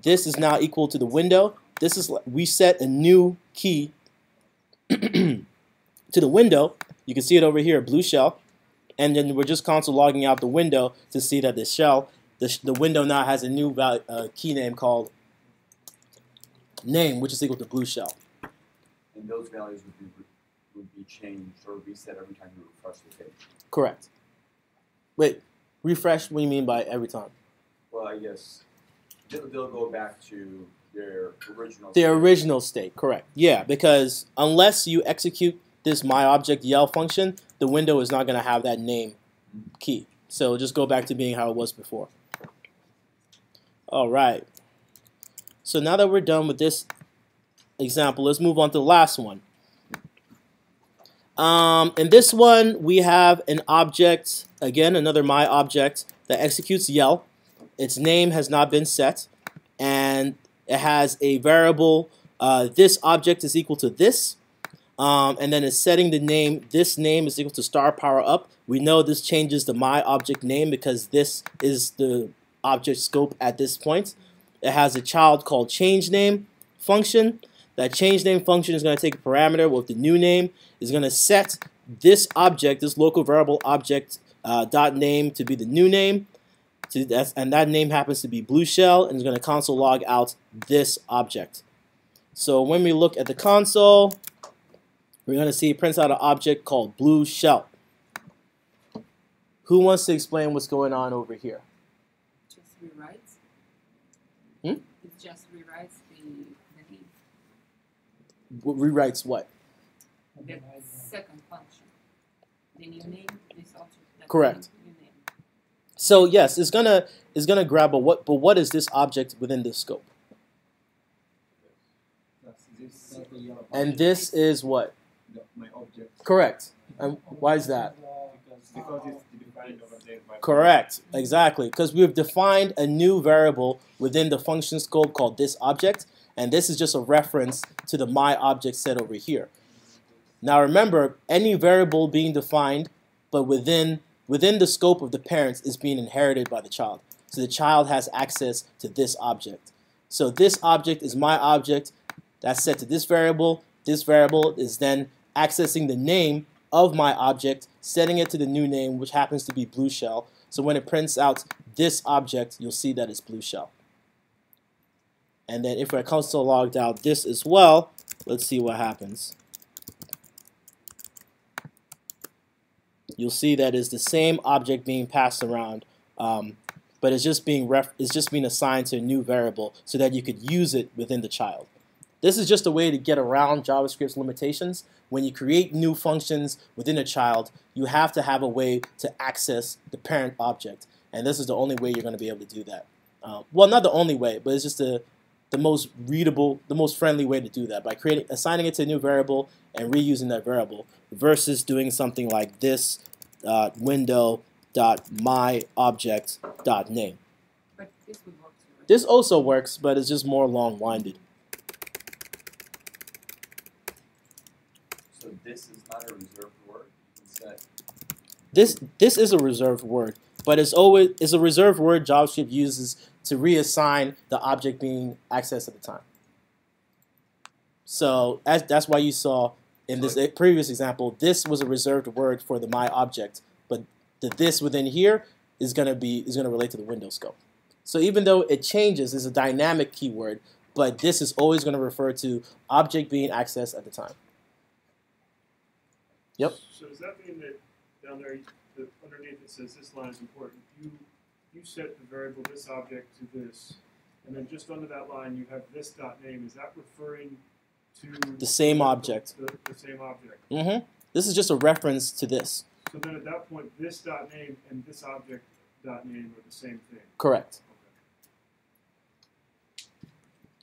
this is now equal to the window. We set a new key to the window. You can see it over here, blue shell. And then we're just console logging out the window to see that the window now has a new key name called name, which is equal to blue shell. And those values would be changed or reset every time you refresh the page. Correct. Wait, refresh, what do you mean by every time? Well, I guess they'll go back to their original state. Their original state, correct. Yeah, because unless you execute this myObjectYell function, the window is not going to have that name key. So just go back to being how it was before. All right. So now that we're done with this example, let's move on to the last one. In this one, we have an object, again, another myObject that executes yell. Its name has not been set, and it has a variable. This object is equal to this, and then it's setting the name. This name is equal to star power up. We know this changes the myObject name because this is the object scope at this point. It has a child called changeName function. That changeName function is going to take a parameter with the new name. Is going to set this object, this local variable object dot name to be the new name, and that name happens to be blue shell, and is going to console log out this object. So when we look at the console, we're going to see it prints out an object called blue shell. Who wants to explain what's going on over here? Just rewrites. Hmm? It just rewrites the name. Rewrites what? The second function. The new name is also correct. New name. So yes, it's gonna grab a what, but what is this object within this scope? And this is what? My object. Correct. And why is that? Because it's defined over there. Correct. Exactly. Because we've defined a new variable within the function scope called this object, and this is just a reference to the myObject set over here. Now remember, any variable being defined, but within the scope of the parents is being inherited by the child. So the child has access to this object. So this object is myObject. That's set to this variable. This variable is then accessing the name of myObject, setting it to the new name, which happens to be blue shell. So when it prints out this object, you'll see that it's blue shell. And then if I console logged out this as well, let's see what happens. You'll see that it's the same object being passed around, but it's just being assigned to a new variable so that you could use it within the child. This is just a way to get around JavaScript's limitations. When you create new functions within a child, you have to have a way to access the parent object, and this is the only way you're going to be able to do that. Well, not the only way, but it's just the most readable, the most friendly way to do that by assigning it to a new variable and reusing that variable, versus doing something like this window.myObject.name. But this would work too, right? This also works, but it's just more long-winded. So this is not a reserved word. You can set. This is a reserved word, but it's a reserved word JavaScript uses to reassign the object being accessed at the time. So that's why you saw in this previous example, this was a reserved word for the myObject, but the this within here is gonna relate to the window scope. So even though it changes, it's a dynamic keyword, but this is always going to refer to object being accessed at the time. Yep. So does that mean that down there, underneath it says this line is important? You set the variable this object to this, and then just under that line you have this dot name. Is that referring to the same object? The same object. Mm-hmm. This is just a reference to this. So then at that point, this dot name and this object dot name are the same thing. Correct.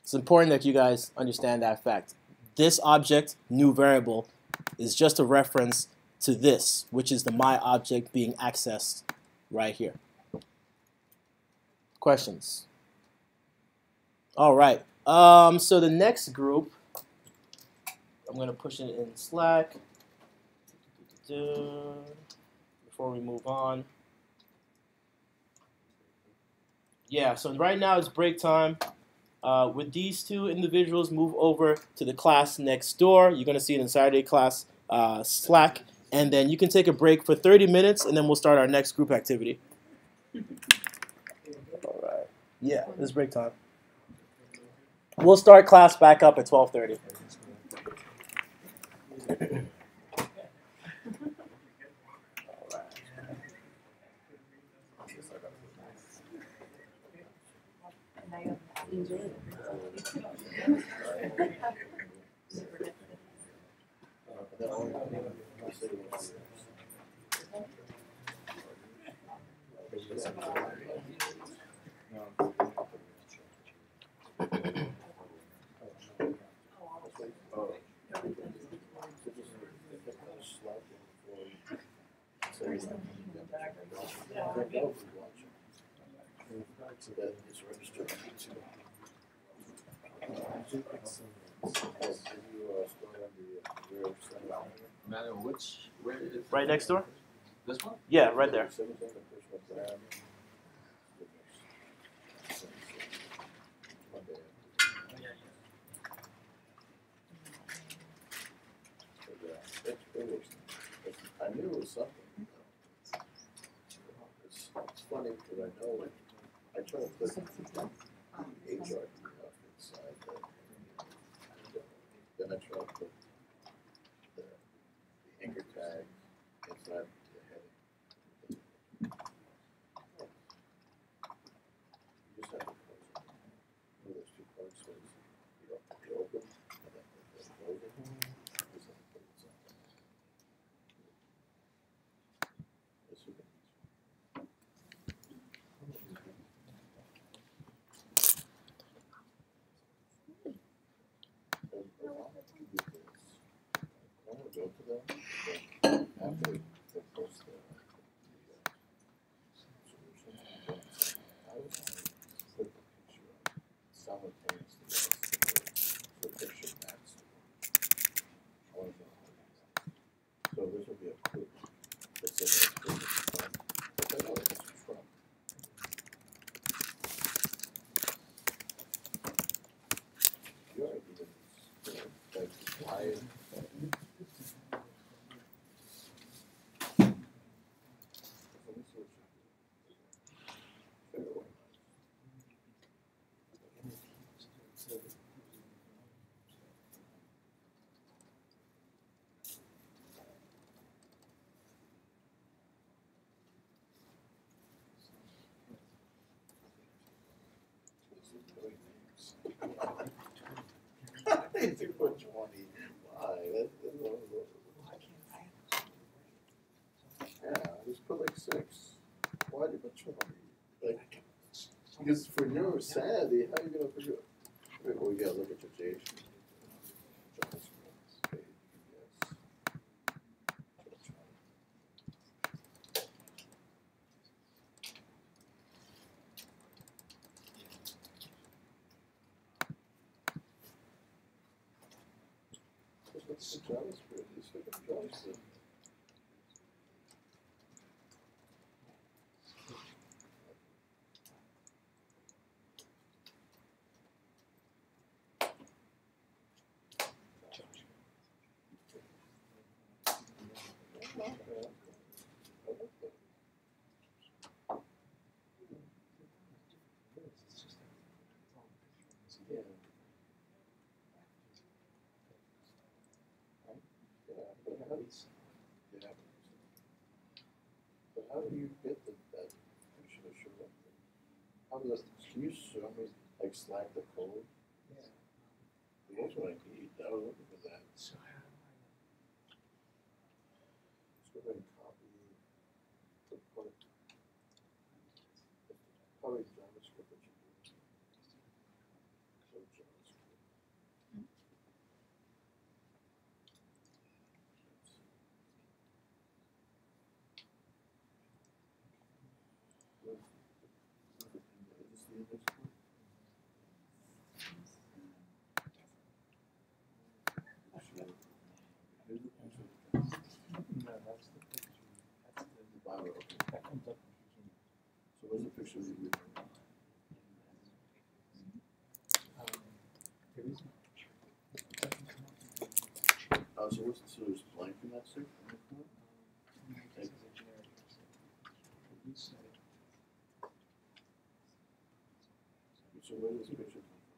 It's important that you guys understand that fact. This object, new variable, is just a reference to this, which is the my object being accessed right here. Questions? All right. So the next group, I'm going to push it in Slack before we move on. Yeah, so right now it's break time. With these two individuals, move over to the class next door. You're going to see it in Saturday class Slack. And then you can take a break for 30 minutes, and then we'll start our next group activity. All right. Yeah, it's break time. We'll start class back up at 12:30. Emmanuel, where is it? Right next door? This one? Yeah, right there. I knew it was something. It's funny because I know I try to put HR stuff inside that. Then I try to put the anchor tag inside the heading. You just have to close it. One of those two parts says the open and then the closing. You just have to put it inside. This would be I want to go to them, but after they post the solution, I was put the picture up simultaneously as the picture match. I want to know how to do that. So this will be a quick that says it's Trump. But I know it's Trump. Your idea is like quiet. I think what you want to eat. Why? Yeah, just put like 6. Why do you put 20? Like, because for your sanity, how are you gonna figure it? Wait, well, you gotta look at your J. Just look at JavaScript. Just look at JavaScript. But how do you get that? You should have showed up. How does can you show me like Slack the code? Yeah. That's what I need. I was looking for that. So how do I? Let's go ahead and copy the part. Probably JavaScript that you're doing. So JavaScript. What's the picture of you? Oh, so there's blank in that suit? Okay. So where does the picture come from?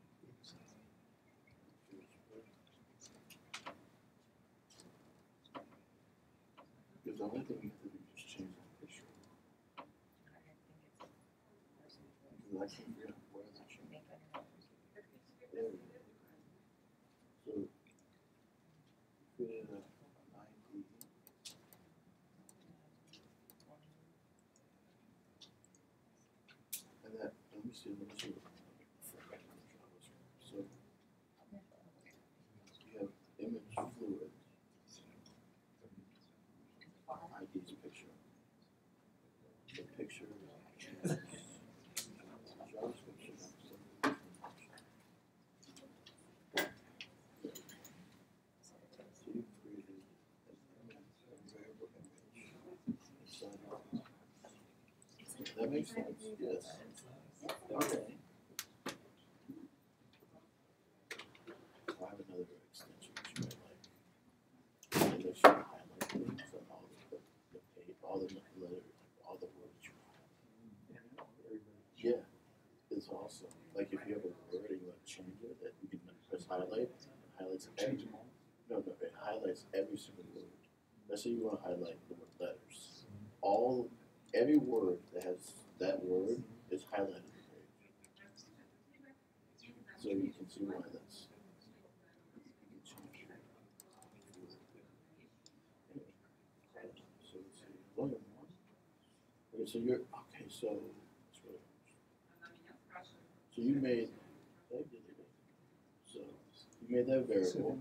Because the only thing you have to do is just change the picture. Because I can't figure out where that should be. There we go. So, create an ID. And that, let me see. So, you have image fluid. ID's picture. The picture is John's picture. So you created a variable image inside of it. That makes sense, yes. Okay. I have another extension which might like. And there's some highlight things and all the page, all the letters, all the words you have. Yeah, it's awesome. Like if you have a word and you want to change it, that you can press highlight, it highlights every. No, it highlights every single word. Let's say you want to highlight the word letters. Every word that has that word is highlighted on the page. So you can see why that's. You can change it. So let's see. Volume 1. Okay, so you're okay. So you made. So you made that variable.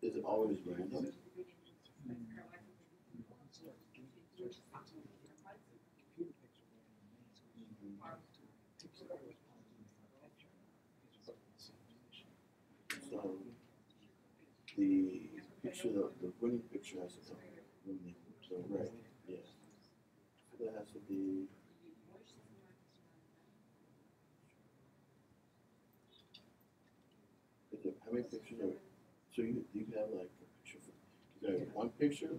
Is it always random? So the picture, the winning picture has to come. So right, yeah. So that has to be. How many pictures are? So you have like a picture. Is there one picture?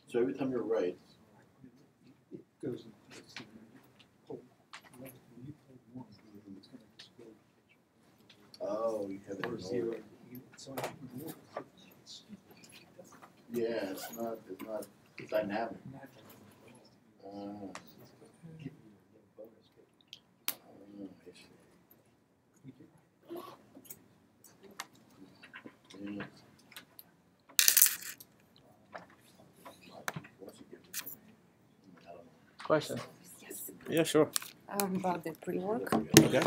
So every time you're right. It goes. Oh, you have it in order. Yeah, it's not dynamic. I see. Yeah. Question? Yeah, sure. About the pre-work. Okay.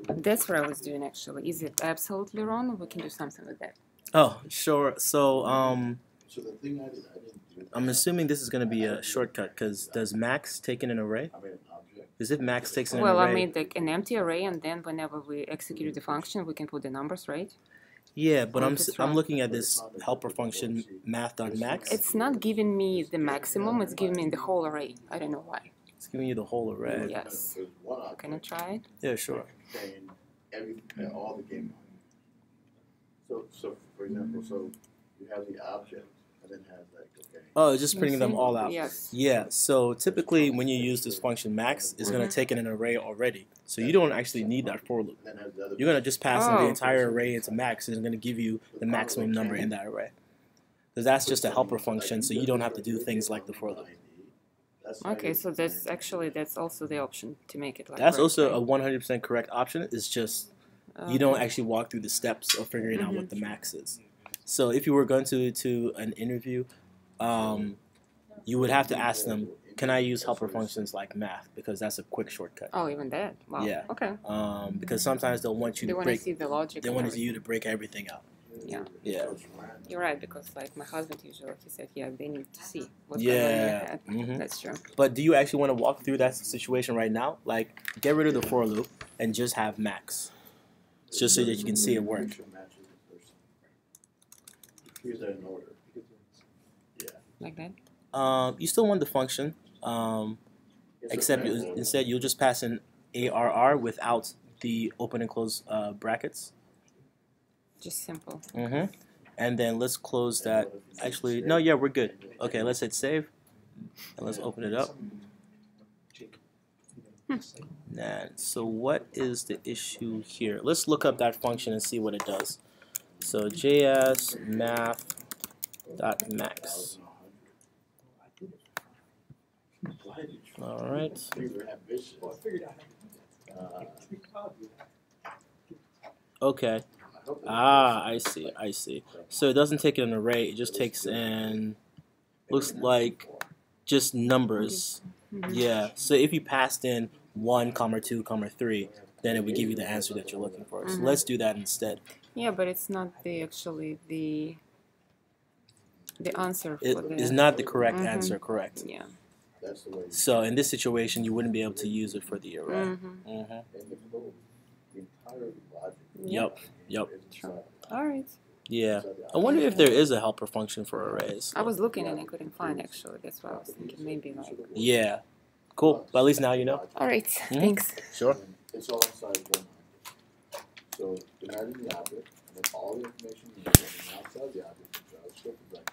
That's what I was doing actually. Is it absolutely wrong, or we can do something with that? Oh, sure. So, So the thing I didn't do. I'm assuming this is going to be a shortcut because does max take in an array? I made an object. Is if max takes in an Well, array? I made like an empty array, and then whenever we execute the function, we can put the numbers, right? Yeah, but Or I'm if it's I'm wrong. looking at this helper function math.max. It's not giving me the maximum; it's giving me the whole array. I don't know why. It's giving you the whole array. Yes. Can I try it? Yeah, sure. All the game. So for example, so you have the object and then has like okay. Oh, it's just printing them all out. Yes. Yeah. So typically, when you use this function max, it's going to take in an array already. So you don't actually need that for loop. You're going to just pass in the entire array into max, and it's going to give you the maximum number in that array. Because that's just a helper function, so you don't have to do things like the for loop. Okay, so that's also the option to make it like. That's right, also right? a 100% correct option. It's just you don't actually walk through the steps of figuring out what the max is. So if you were going to an interview, you would have to ask them, can I use helper functions like math? Because that's a quick shortcut. Oh, even that? Wow. Yeah. Okay. Because sometimes they'll want you They to want break. to see the logic. They want you to break everything out. Yeah. Yeah. You're right, because like my husband usually he said, yeah, they need to see what's going on in your head. That's true. But do you actually want to walk through that situation right now? Like, get rid of the for loop and just have max, just so that you can see it work. Here's that in order. Yeah. Like that? You still want the function, except instead you'll just pass in ARR without the open and close brackets. Just simple. And then let's close that. Actually, no, yeah, we're good. Okay, let's hit save. And let's open it up. So what is the issue here? Let's look up that function and see what it does. So JS math.max. All right. Okay. I see. So it doesn't take an array, it just takes in, looks like, just numbers. Yeah, so if you passed in 1, 2, 3, then it would give you the answer that you're looking for. So let's do that instead. Yeah, but it's not actually the answer for It is not the correct answer, correct? Yeah. So in this situation, you wouldn't be able to use it for the array. Yep. True. All right. Yeah. I wonder if there is a helper function for arrays. I was looking and I couldn't find actually. That's why I was thinking maybe like. Yeah. Cool. But at least now you know. All right. Thanks. Sure. It's all inside 100. So imagine the object, and then all the information you need outside the object in JavaScript is like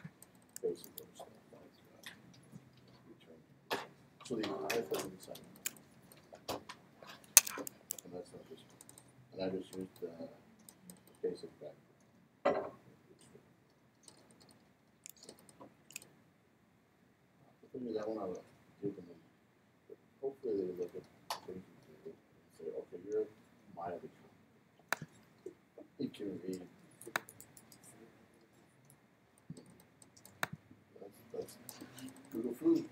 basically stuff like return. So the entire thing is inside. And that's not just. And I just used the basic back. The thing is, I want to give them. Hopefully, they look at things and say, "Okay, you're mildly competent. You can read." That's Google food.